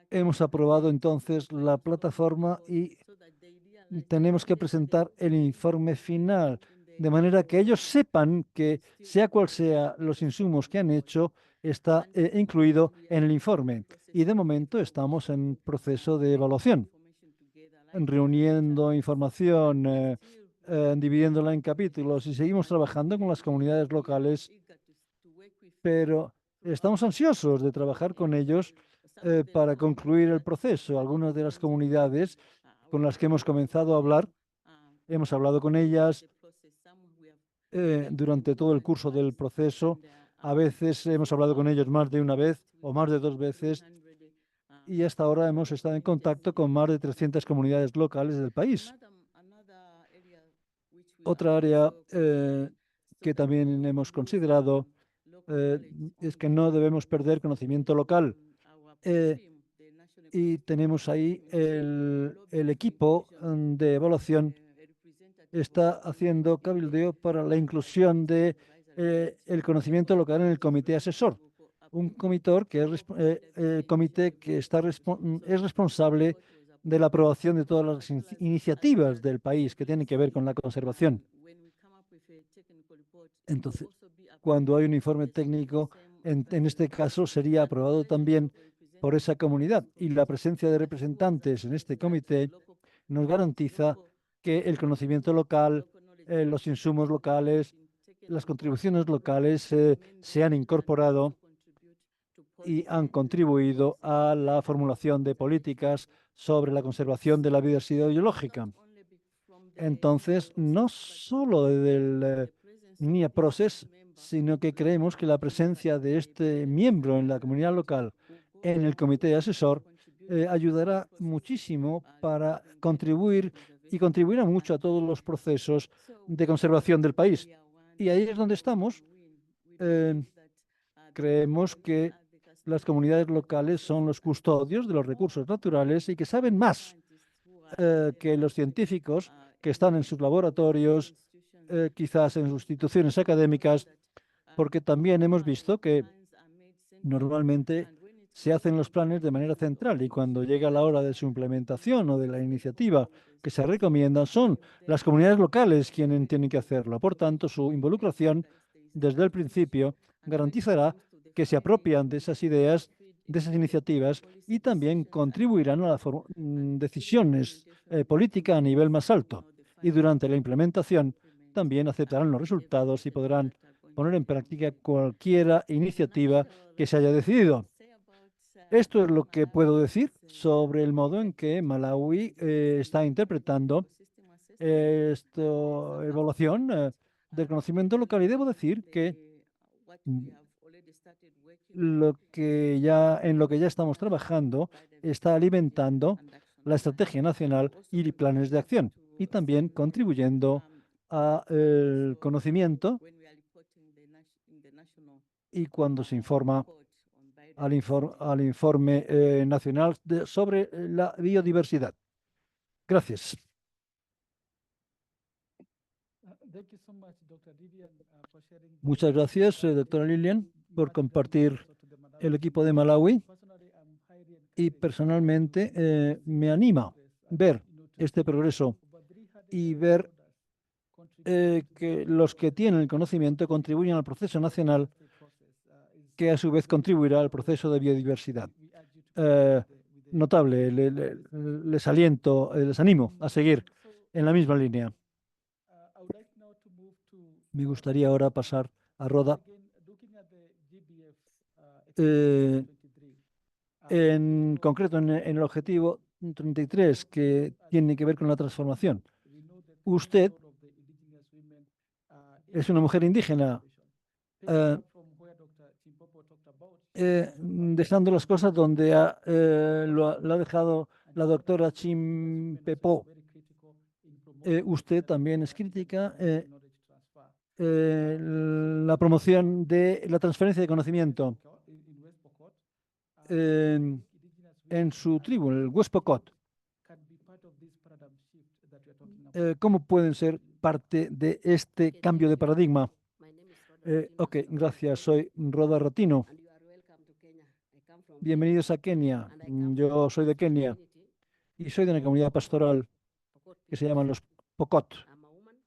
Hemos aprobado entonces la plataforma y tenemos que presentar el informe final, de manera que ellos sepan que, sea cual sea los insumos que han hecho, está incluido en el informe. Y de momento estamos en proceso de evaluación, reuniendo información, dividiéndola en capítulos, y seguimos trabajando con las comunidades locales, pero estamos ansiosos de trabajar con ellos para concluir el proceso. Algunas de las comunidades con las que hemos comenzado a hablar, hemos hablado con ellas durante todo el curso del proceso. A veces hemos hablado con ellos más de una vez o más de 2 veces, y hasta ahora hemos estado en contacto con más de 300 comunidades locales del país. Otra área que también hemos considerado es que no debemos perder conocimiento local. Y tenemos ahí el equipo de evaluación está haciendo cabildeo para la inclusión de el conocimiento local en el comité asesor, un comité que es responsable de la aprobación de todas las iniciativas del país que tienen que ver con la conservación. Entonces, cuando hay un informe técnico, en este caso sería aprobado también por esa comunidad, y la presencia de representantes en este comité nos garantiza que el conocimiento local, los insumos locales, las contribuciones locales se han incorporado y han contribuido a la formulación de políticas sobre la conservación de la diversidad biológica. Entonces, no solo del NIA Process, sino que creemos que la presencia de este miembro en la comunidad local, en el comité asesor, ayudará muchísimo para contribuir y contribuirá mucho a todos los procesos de conservación del país. Y ahí es donde estamos. Eh, Creemos que las comunidades locales son los custodios de los recursos naturales y que saben más que los científicos que están en sus laboratorios, quizás en sus instituciones académicas, porque también hemos visto que normalmente se hacen los planes de manera central y cuando llega la hora de su implementación o de la iniciativa que se recomienda, son las comunidades locales quienes tienen que hacerlo. Por tanto, su involucración desde el principio garantizará que se apropian de esas ideas, de esas iniciativas y también contribuirán a las decisiones políticas a nivel más alto. Y durante la implementación también aceptarán los resultados y podrán poner en práctica cualquier iniciativa que se haya decidido. Esto es lo que puedo decir sobre el modo en que Malawi está interpretando esta evaluación del conocimiento local. Y debo decir que mm, en lo que ya estamos trabajando está alimentando la estrategia nacional y planes de acción y también contribuyendo al conocimiento y cuando se informa al informe nacional sobre la biodiversidad. Gracias. Muchas gracias, doctora Lilian, por compartir el equipo de Malawi. Y personalmente me anima ver este progreso y ver que los que tienen el conocimiento contribuyen al proceso nacional, que a su vez contribuirá al proceso de biodiversidad. Eh, Notable, les aliento, les animo a seguir en la misma línea. Me gustaría ahora pasar a Roda. Eh, en concreto, en el objetivo 33, que tiene que ver con la transformación. Usted es una mujer indígena, eh, dejando las cosas donde lo ha dejado la doctora Chimpepo. Usted también es crítica la promoción de la transferencia de conocimiento en su tribu, el West Pokot. ¿Cómo pueden ser parte de este cambio de paradigma? Ok, gracias. Soy Roda Ratino. Bienvenidos a Kenia. Yo soy de Kenia y soy de una comunidad pastoral que se llaman los Pokot,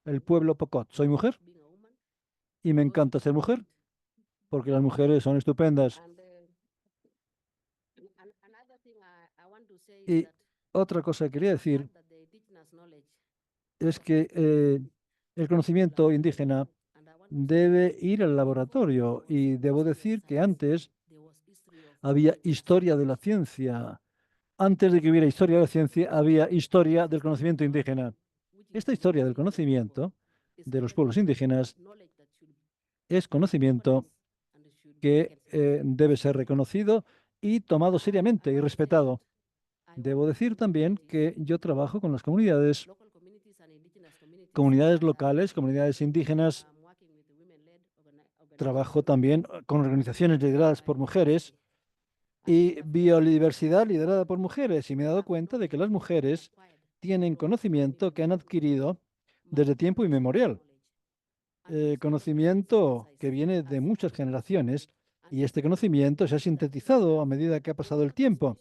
el pueblo Pokot. Soy mujer y me encanta ser mujer porque las mujeres son estupendas. Y otra cosa que quería decir es que el conocimiento indígena debe ir al laboratorio y debo decir que antes había historia de la ciencia. Antes de que hubiera historia de la ciencia, había historia del conocimiento indígena. Esta historia del conocimiento de los pueblos indígenas es conocimiento que debe ser reconocido y tomado seriamente y respetado. Debo decir también que yo trabajo con las comunidades locales, comunidades indígenas. Trabajo también con organizaciones lideradas por mujeres y biodiversidad liderada por mujeres. Y me he dado cuenta de que las mujeres tienen conocimiento que han adquirido desde tiempo inmemorial. Conocimiento que viene de muchas generaciones y este conocimiento se ha sintetizado a medida que ha pasado el tiempo.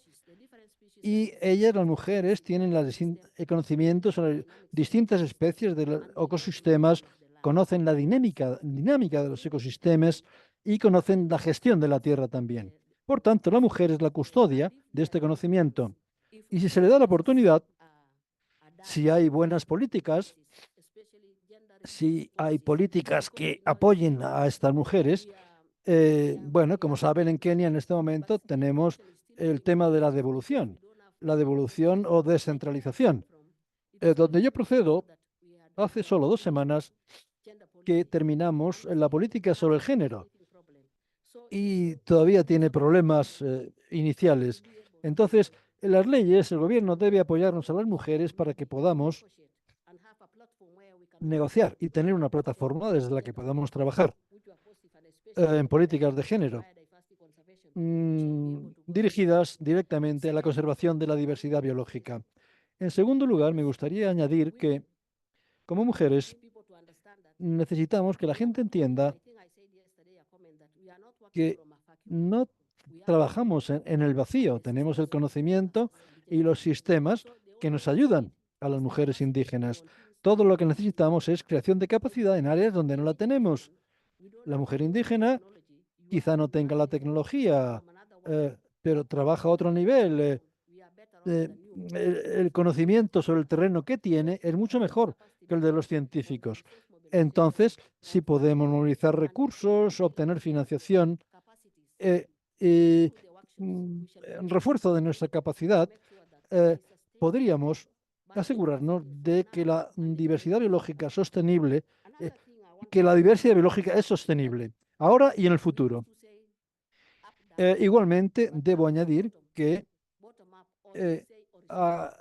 Y ellas, las mujeres, tienen el conocimiento sobre distintas especies de los ecosistemas, conocen la dinámica de los ecosistemas y conocen la gestión de la tierra también. Por tanto, la mujer es la custodia de este conocimiento. Y si se le da la oportunidad, si hay buenas políticas, si hay políticas que apoyen a estas mujeres, bueno, como saben, en Kenia en este momento tenemos el tema de la devolución o descentralización. Donde yo procedo, hace solo 2 semanas que terminamos la política sobre el género y todavía tiene problemas iniciales. Entonces, en las leyes, el gobierno debe apoyarnos a las mujeres para que podamos negociar y tener una plataforma desde la que podamos trabajar en políticas de género dirigidas directamente a la conservación de la diversidad biológica. En segundo lugar, me gustaría añadir que, como mujeres, necesitamos que la gente entienda que no trabajamos en el vacío, tenemos el conocimiento y los sistemas que nos ayudan a las mujeres indígenas. Todo lo que necesitamos es creación de capacidad en áreas donde no la tenemos. La mujer indígena quizá no tenga la tecnología, pero trabaja a otro nivel. Eh, el conocimiento sobre el terreno que tiene es mucho mejor que el de los científicos. Entonces, si podemos movilizar recursos, obtener financiación eh, y refuerzo de nuestra capacidad, podríamos asegurarnos de que la diversidad biológica sostenible, que la diversidad biológica es sostenible, ahora y en el futuro. Igualmente, debo añadir que eh, ah,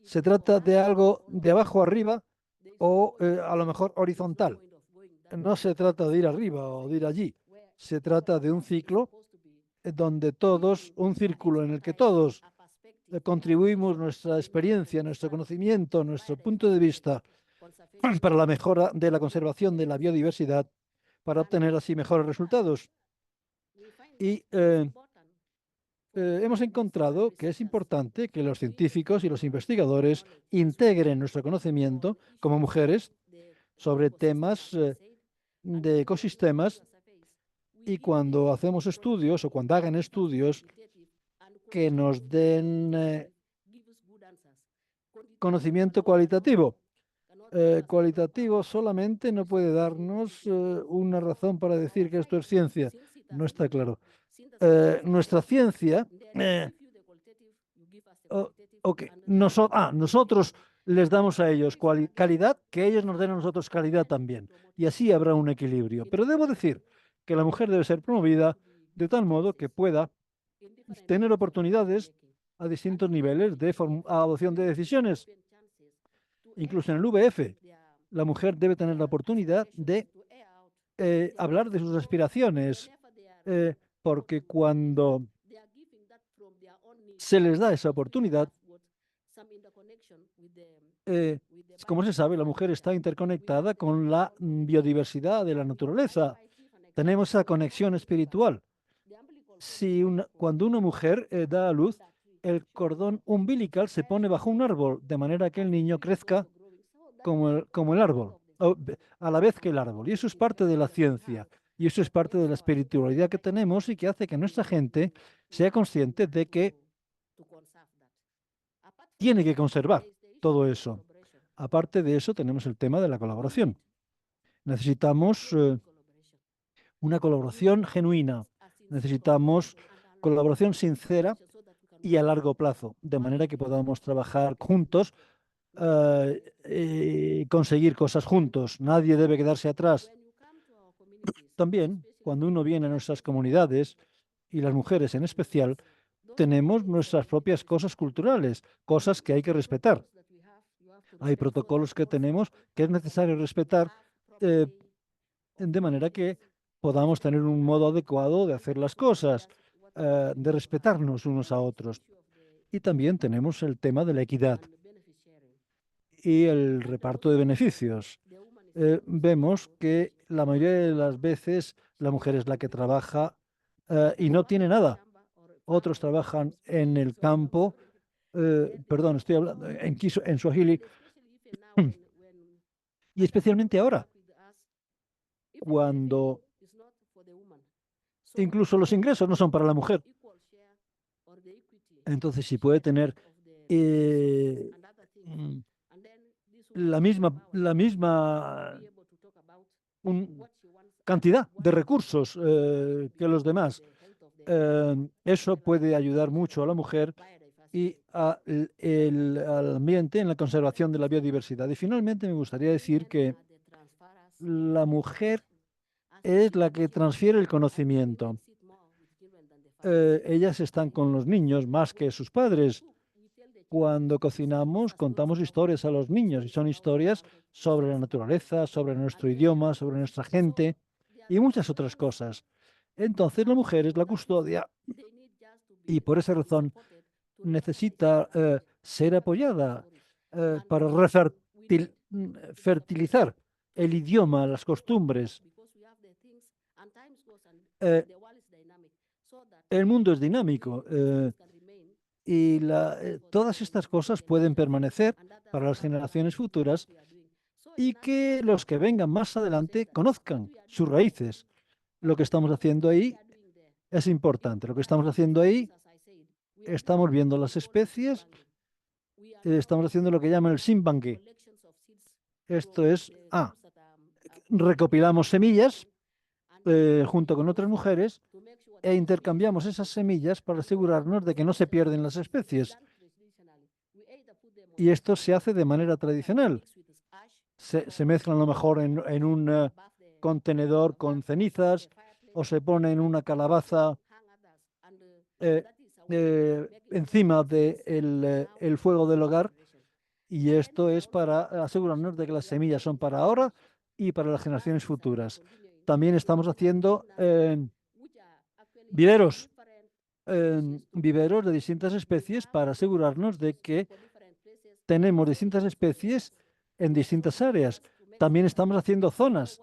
se trata de algo de abajo arriba o a lo mejor horizontal. No se trata de ir arriba o de ir allí. Se trata de un ciclo donde todos, un círculo en el que todos contribuimos nuestra experiencia, nuestro conocimiento, nuestro punto de vista para la mejora de la conservación de la biodiversidad, para obtener así mejores resultados. Y hemos encontrado que es importante que los científicos y los investigadores integren nuestro conocimiento como mujeres sobre temas de ecosistemas y cuando hacemos estudios o cuando hagan estudios que nos den conocimiento cualitativo. Cualitativo solamente no puede darnos una razón para decir que esto es ciencia. No está claro. Nuestra ciencia, nosotros les damos a ellos calidad, que ellos nos den a nosotros calidad también. Y así habrá un equilibrio. Pero debo decir que la mujer debe ser promovida de tal modo que pueda tener oportunidades a distintos niveles de adopción de decisiones. Incluso en el VF, la mujer debe tener la oportunidad de hablar de sus aspiraciones, porque cuando se les da esa oportunidad, eh, como se sabe, la mujer está interconectada con la biodiversidad de la naturaleza. Tenemos esa conexión espiritual. Cuando una mujer da a luz, el cordón umbilical se pone bajo un árbol, de manera que el niño crezca como el árbol, a la vez que el árbol. Y eso es parte de la ciencia. Y eso es parte de la espiritualidad que tenemos y que hace que nuestra gente sea consciente de que tiene que conservar todo eso. Aparte de eso, tenemos el tema de la colaboración. Necesitamos una colaboración genuina. Necesitamos colaboración sincera y a largo plazo, de manera que podamos trabajar juntos y conseguir cosas juntos. Nadie debe quedarse atrás. También, cuando uno viene a nuestras comunidades, y las mujeres en especial, tenemos nuestras propias cosas culturales, cosas que hay que respetar. Hay protocolos que tenemos que es necesario respetar eh, de manera que podamos tener un modo adecuado de hacer las cosas, de respetarnos unos a otros. Y también tenemos el tema de la equidad y el reparto de beneficios. Vemos que la mayoría de las veces la mujer es la que trabaja y no tiene nada. Otros trabajan en el campo perdón, estoy hablando en Swahili, y especialmente ahora, cuando incluso los ingresos no son para la mujer. Entonces, si puede tener eh, mm, la misma cantidad de recursos que los demás, eso puede ayudar mucho a la mujer y al ambiente en la conservación de la biodiversidad. Y finalmente me gustaría decir que la mujer es la que transfiere el conocimiento. Ellas están con los niños más que sus padres. Cuando cocinamos, contamos historias a los niños y son historias sobre la naturaleza, sobre nuestro idioma, sobre nuestra gente y muchas otras cosas. Entonces la mujer es la custodia y por esa razón necesita ser apoyada para fertilizar el idioma, las costumbres. Eh, el mundo es dinámico y todas estas cosas pueden permanecer para las generaciones futuras y que los que vengan más adelante conozcan sus raíces. Lo que estamos haciendo ahí es importante. Lo que estamos haciendo ahí, estamos viendo las especies, estamos haciendo lo que llaman el simbangue. Esto es, recopilamos semillas junto con otras mujeres e intercambiamos esas semillas para asegurarnos de que no se pierden las especies. Y esto se hace de manera tradicional. Se mezclan a lo mejor en un contenedor con cenizas o se pone en una calabaza eh, encima del el fuego del hogar. Y esto es para asegurarnos de que las semillas son para ahora y para las generaciones futuras. También estamos haciendo viveros, viveros de distintas especies para asegurarnos de que tenemos distintas especies en distintas áreas. También estamos haciendo zonas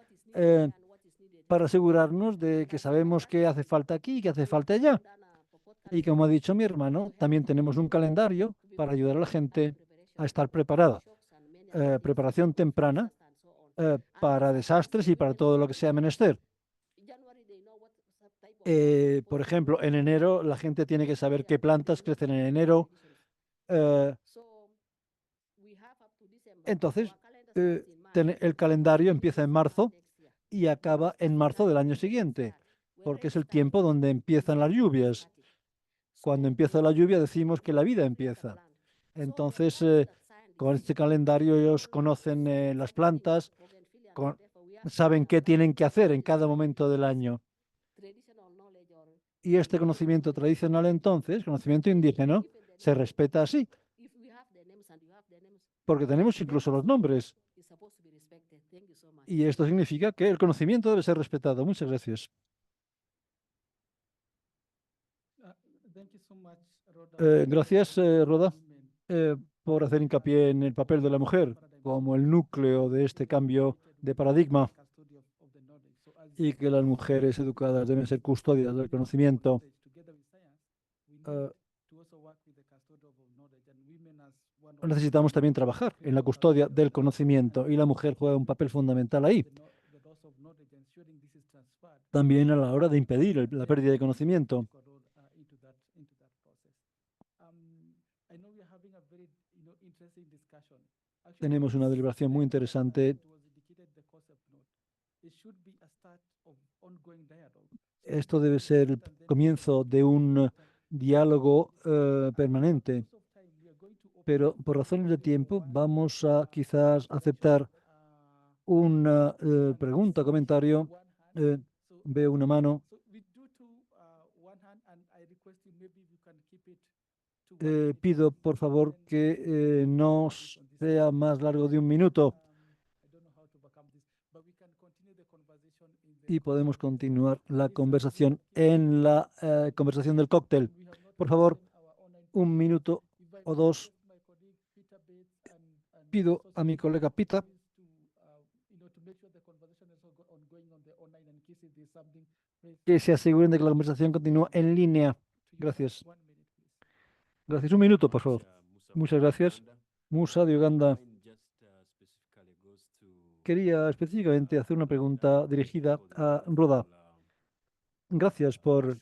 para asegurarnos de que sabemos qué hace falta aquí y qué hace falta allá. Y como ha dicho mi hermano, también tenemos un calendario para ayudar a la gente a estar preparada. Preparación temprana para desastres y para todo lo que sea menester. Por ejemplo, en enero la gente tiene que saber qué plantas crecen en enero. eh, entonces, el calendario empieza en marzo y acaba en marzo del año siguiente, porque es el tiempo donde empiezan las lluvias. Cuando empieza la lluvia decimos que la vida empieza. Entonces, con este calendario ellos conocen las plantas, saben qué tienen que hacer en cada momento del año. Y este conocimiento tradicional entonces, conocimiento indígena, se respeta así, porque tenemos incluso los nombres. Y esto significa que el conocimiento debe ser respetado. Muchas gracias. Gracias, Roda, por hacer hincapié en el papel de la mujer como el núcleo de este cambio de paradigma y que las mujeres educadas deben ser custodias del conocimiento. Eh, Necesitamos también trabajar en la custodia del conocimiento y la mujer juega un papel fundamental ahí. También a la hora de impedir la pérdida de conocimiento. Tenemos una deliberación muy interesante. Esto debe ser el comienzo de un diálogo permanente, pero por razones de tiempo vamos a quizás aceptar una pregunta, comentario. Eh, Veo una mano. Pido, por favor, que no sea más largo de un minuto y podemos continuar la conversación en la conversación del cóctel. Por favor, un minuto o dos. Pido a mi colega Pita que se aseguren de que la conversación continúa en línea. Gracias. Gracias. Un minuto, por favor. Muchas gracias. Musa de Uganda. Quería específicamente hacer una pregunta dirigida a Roda. Gracias por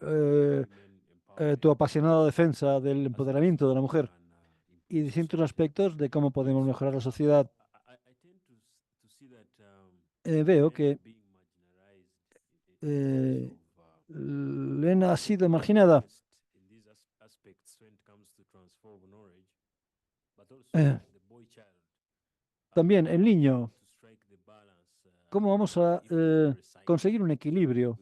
eh, tu apasionada defensa del empoderamiento de la mujer y distintos aspectos de cómo podemos mejorar la sociedad. Veo que eh, Lena ha sido marginada. Eh, También el niño, ¿cómo vamos a conseguir un equilibrio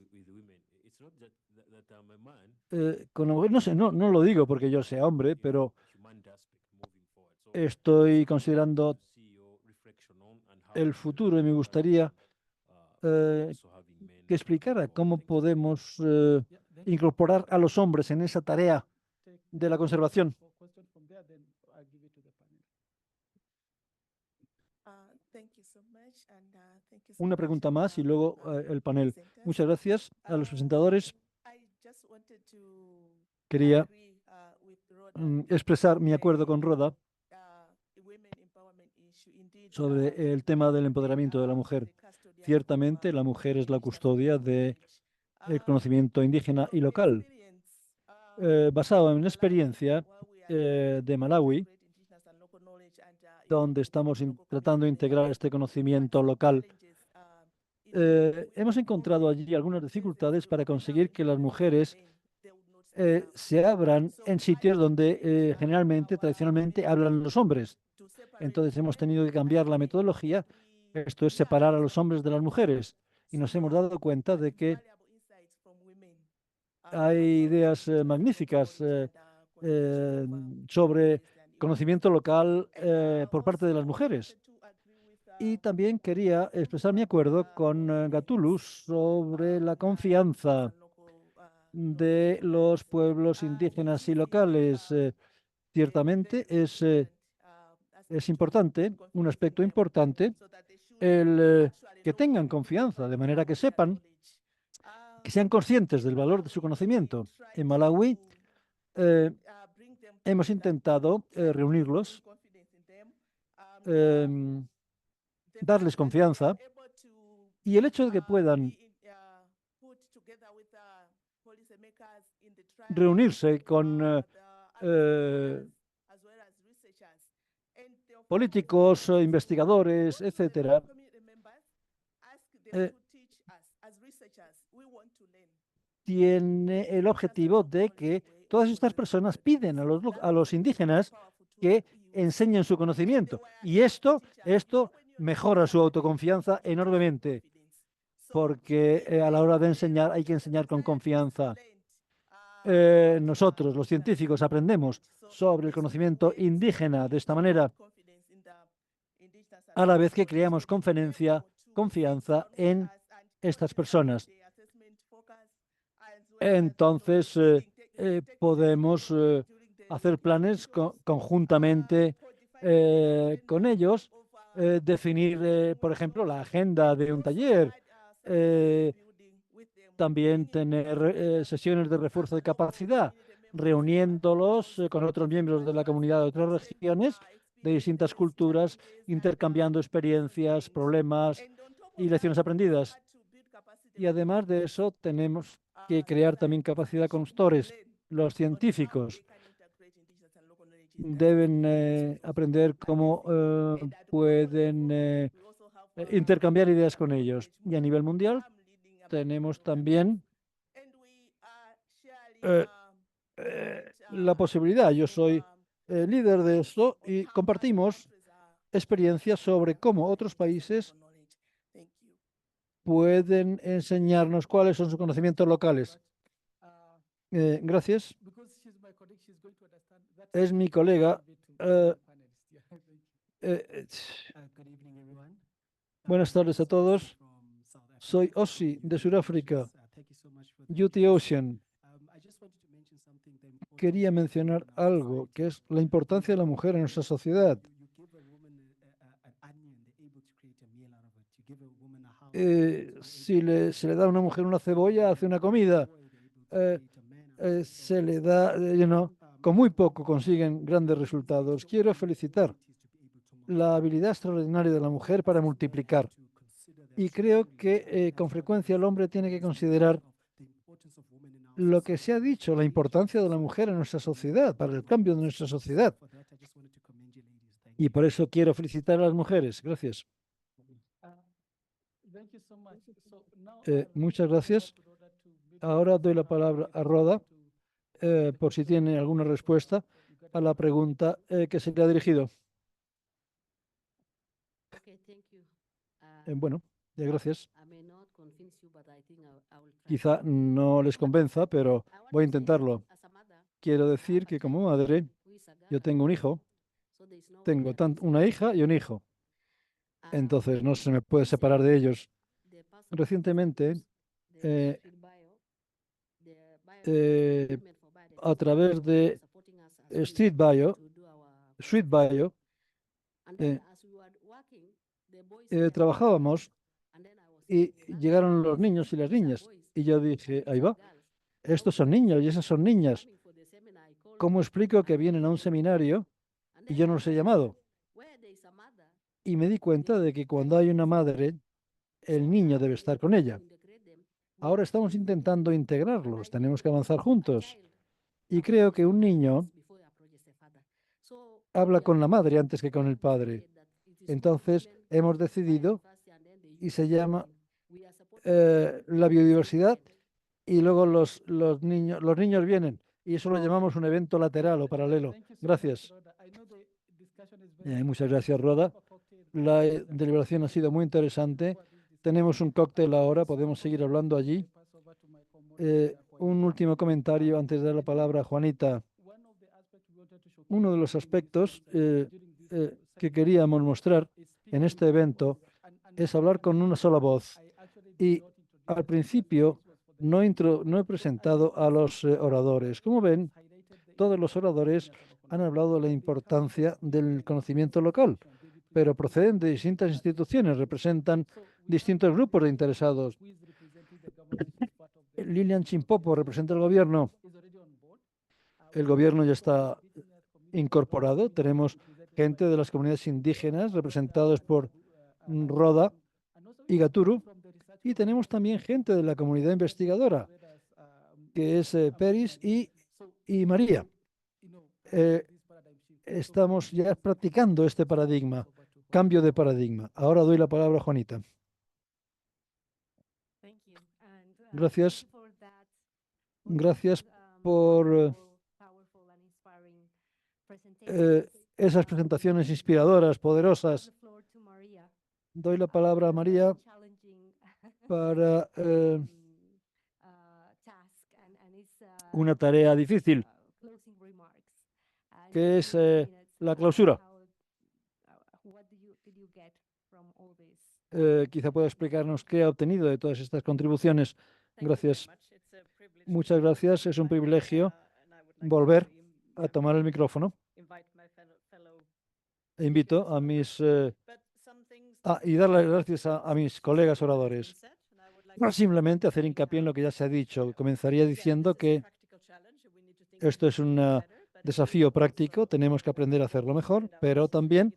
con la mujer? No sé, no lo digo porque yo sea hombre, pero estoy considerando el futuro y me gustaría eh, que explicara cómo podemos incorporar a los hombres en esa tarea de la conservación. Una pregunta más y luego el panel. Muchas gracias a los presentadores. Quería expresar mi acuerdo con Roda sobre el tema del empoderamiento de la mujer. Ciertamente, la mujer es la custodia del conocimiento indígena y local. Basado en una experiencia de Malawi, donde estamos tratando de integrar este conocimiento local, hemos encontrado allí algunas dificultades para conseguir que las mujeres se abran en sitios donde generalmente, tradicionalmente, hablan los hombres. Entonces hemos tenido que cambiar la metodología, esto es separar a los hombres de las mujeres, y nos hemos dado cuenta de que hay ideas magníficas eh, sobre conocimiento local por parte de las mujeres. Y también quería expresar mi acuerdo con Gatulus sobre la confianza de los pueblos indígenas y locales. Ciertamente es importante, un aspecto importante, el que tengan confianza, de manera que sepan, que sean conscientes del valor de su conocimiento. En Malawi hemos intentado reunirlos, em, darles confianza y el hecho de que puedan reunirse con eh, políticos, investigadores, etcétera, eh, tiene el objetivo de que todas estas personas piden a los indígenas que enseñen su conocimiento. Y esto mejora su autoconfianza enormemente, porque a la hora de enseñar hay que enseñar con confianza. Nosotros, los científicos, aprendemos sobre el conocimiento indígena de esta manera, a la vez que creamos confianza en estas personas. Entonces, podemos hacer planes conjuntamente con ellos, definir, por ejemplo, la agenda de un taller, eh, también tener sesiones de refuerzo de capacidad, reuniéndolos con otros miembros de la comunidad de otras regiones, de distintas culturas, intercambiando experiencias, problemas y lecciones aprendidas. Y además de eso, tenemos que crear también capacidad con gestores. Los científicos deben aprender cómo pueden intercambiar ideas con ellos. Y a nivel mundial tenemos también eh, la posibilidad. Yo soy líder de esto y compartimos experiencias sobre cómo otros países pueden enseñarnos cuáles son sus conocimientos locales. Gracias. Es mi colega. eh, eh, Buenas tardes a todos. Soy Ossi de Sudáfrica, UT Ocean. Quería mencionar algo que es la importancia de la mujer en nuestra sociedad. Si se le da a una mujer una cebolla, hace una comida. Se le da, con muy poco consiguen grandes resultados. Quiero felicitar la habilidad extraordinaria de la mujer para multiplicar. Y creo que con frecuencia el hombre tiene que considerar lo que se ha dicho, la importancia de la mujer en nuestra sociedad, para el cambio de nuestra sociedad. Y por eso quiero felicitar a las mujeres. Gracias. Muchas gracias. Ahora doy la palabra a Roda por si tiene alguna respuesta a la pregunta que se le ha dirigido. Bueno, gracias. Quizá no les convenza, pero voy a intentarlo. Quiero decir que como madre, yo tengo un hijo, tengo una hija y un hijo, entonces no se me puede separar de ellos. Recientemente, eh, eh, a través de Sweet Bio, trabajábamos y llegaron los niños y las niñas. Y yo dije, ahí va, estos son niños y esas son niñas. ¿Cómo explico que vienen a un seminario y yo no los he llamado? Y me di cuenta de que cuando hay una madre, el niño debe estar con ella. Ahora estamos intentando integrarlos, tenemos que avanzar juntos. Y creo que un niño habla con la madre antes que con el padre. Entonces hemos decidido y se llama la biodiversidad y luego los niños vienen y eso lo llamamos un evento lateral o paralelo. Gracias. Muchas gracias, Roda. La deliberación ha sido muy interesante. Tenemos un cóctel ahora, podemos seguir hablando allí. Un último comentario antes de dar la palabra a Juanita. Uno de los aspectos que queríamos mostrar en este evento es hablar con una sola voz. Y al principio no he presentado a los oradores. Como ven, todos los oradores han hablado de la importancia del conocimiento local, pero proceden de distintas instituciones, representan distintos grupos de interesados. Lilian Chimpopo representa el gobierno. El gobierno ya está incorporado. Tenemos gente de las comunidades indígenas representados por Roda y Gaturu. Y tenemos también gente de la comunidad investigadora, que es Peris y María. Estamos ya practicando este paradigma, cambio de paradigma. Ahora doy la palabra a Juanita. Gracias. Gracias por esas presentaciones inspiradoras, poderosas. Doy la palabra a María para una tarea difícil, que es la clausura. Quizá pueda explicarnos qué ha obtenido de todas estas contribuciones. Gracias. Muchas gracias. Es un privilegio volver a tomar el micrófono. Invito a mis y dar las gracias a mis colegas oradores. Simplemente hacer hincapié en lo que ya se ha dicho. Comenzaría diciendo que esto es un desafío práctico, tenemos que aprender a hacerlo mejor, pero también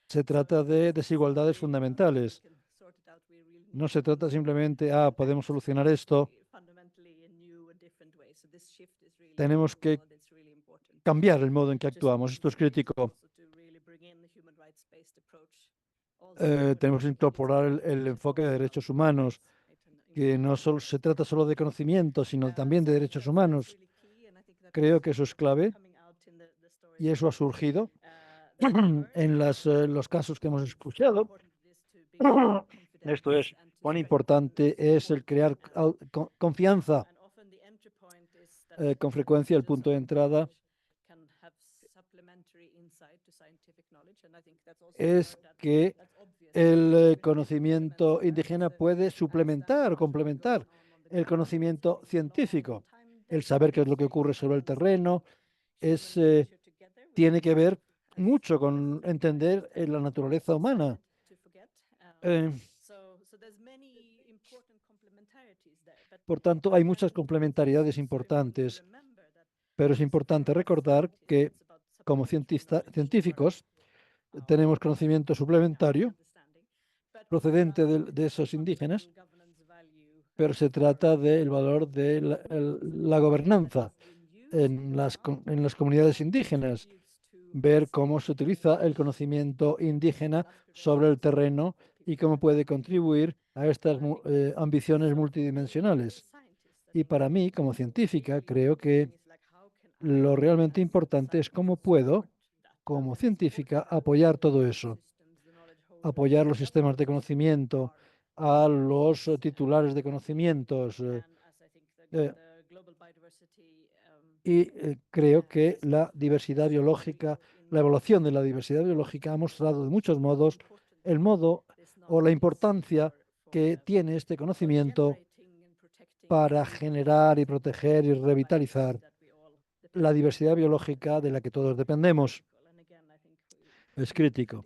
se trata de desigualdades fundamentales. No se trata simplemente, podemos solucionar esto. Tenemos que cambiar el modo en que actuamos. Esto es crítico. Tenemos que incorporar el enfoque de derechos humanos, que no solo se trata solo de conocimiento, sino también de derechos humanos. Creo que eso es clave y eso ha surgido en los casos que hemos escuchado. Esto es, cuán importante es el crear confianza. Con frecuencia el punto de entrada es que el conocimiento indígena puede suplementar o complementar el conocimiento científico. El saber qué es lo que ocurre sobre el terreno tiene que ver mucho con entender la naturaleza humana. Por tanto, hay muchas complementariedades importantes, pero es importante recordar que como científicos tenemos conocimiento suplementario procedente de esos indígenas, pero se trata del valor de la gobernanza en las comunidades indígenas, ver cómo se utiliza el conocimiento indígena sobre el terreno y cómo puede contribuir a estas ambiciones multidimensionales. Y para mí, como científica, creo que lo realmente importante es cómo puedo, como científica, apoyar todo eso, apoyar los sistemas de conocimiento, a los titulares de conocimientos. Eh, Creo que la diversidad biológica, la evaluación de la diversidad biológica ha mostrado de muchos modos el modo o la importancia que tiene este conocimiento para generar y proteger y revitalizar la diversidad biológica de la que todos dependemos. Es crítico.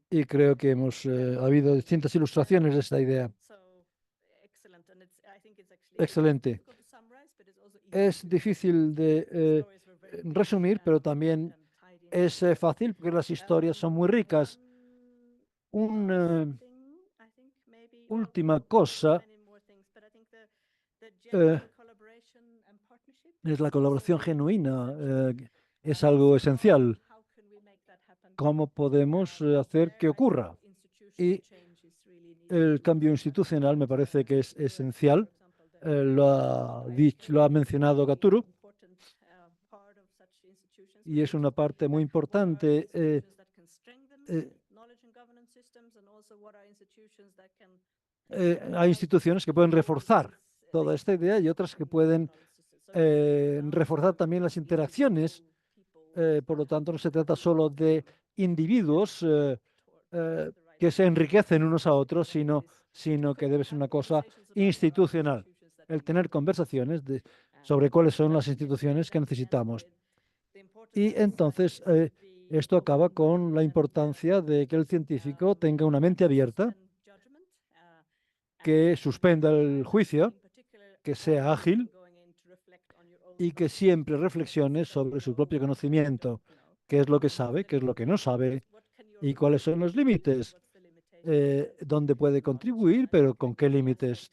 Y creo que ha habido distintas ilustraciones de esta idea. Excelente. Es difícil de resumir, pero también es fácil porque las historias son muy ricas. Una última cosa eh, es la colaboración genuina. Es algo esencial. ¿Cómo podemos hacer que ocurra? Y el cambio institucional me parece que es esencial. Lo ha mencionado Gaturu, y es una parte muy importante. Eh, Hay instituciones que pueden reforzar toda esta idea y otras que pueden reforzar también las interacciones. Por lo tanto, no se trata solo de individuos que se enriquecen unos a otros, sino que debe ser una cosa institucional. El tener conversaciones sobre cuáles son las instituciones que necesitamos. Y entonces esto acaba con la importancia de que el científico tenga una mente abierta, que suspenda el juicio, que sea ágil y que siempre reflexione sobre su propio conocimiento, qué es lo que sabe, qué es lo que no sabe y cuáles son los límites, dónde puede contribuir, pero con qué límites.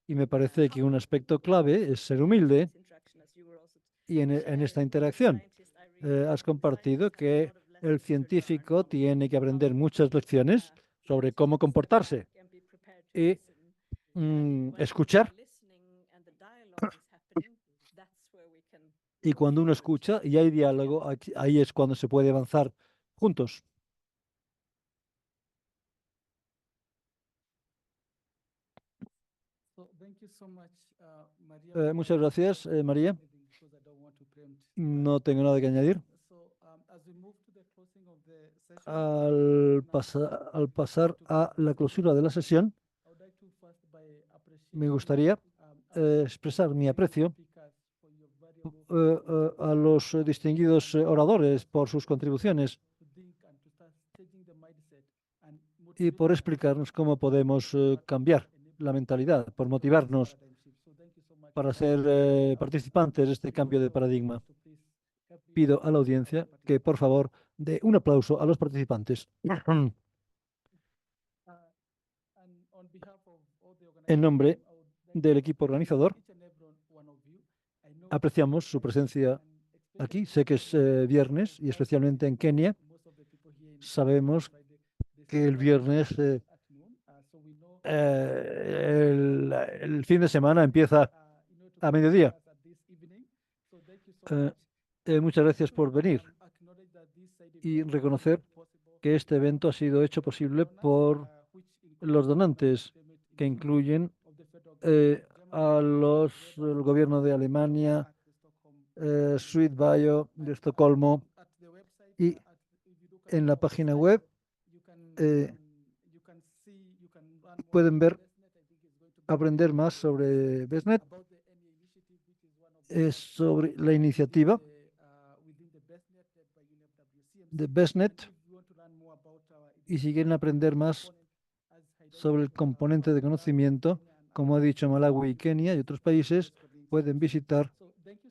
Y me parece que un aspecto clave es ser humilde y en esta interacción. Has compartido que el científico tiene que aprender muchas lecciones sobre cómo comportarse y escuchar. Y cuando uno escucha y hay diálogo, ahí es cuando se puede avanzar juntos. Muchas gracias, María. No tengo nada que añadir. Al pasar a la clausura de la sesión, me gustaría expresar mi aprecio a los distinguidos oradores por sus contribuciones y por explicarnos cómo podemos cambiar la mentalidad, por motivarnos para ser participantes de este cambio de paradigma. Pido a la audiencia que, por favor, dé un aplauso a los participantes. En nombre del equipo organizador, apreciamos su presencia aquí. Sé que es viernes y especialmente en Kenia. Sabemos que el viernes el fin de semana empieza a mediodía. Muchas gracias por venir y reconocer que este evento ha sido hecho posible por los donantes, que incluyen el gobierno de Alemania, Sweet Bio de Estocolmo, y en la página web eh, pueden aprender más sobre BESNet, sobre la iniciativa de BESNet, y si quieren aprender más sobre el componente de conocimiento, como ha dicho Malawi y Kenia y otros países, pueden visitar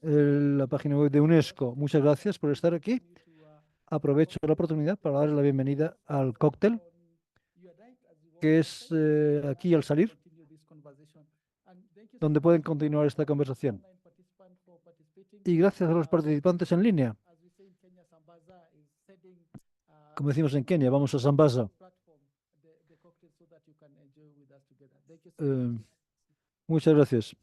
la página web de UNESCO. Muchas gracias por estar aquí. Aprovecho la oportunidad para dar la bienvenida al cóctel, que es aquí al salir, donde pueden continuar esta conversación. Y gracias a los participantes en línea. Como decimos en Kenia, vamos a Zambasa. Muchas gracias.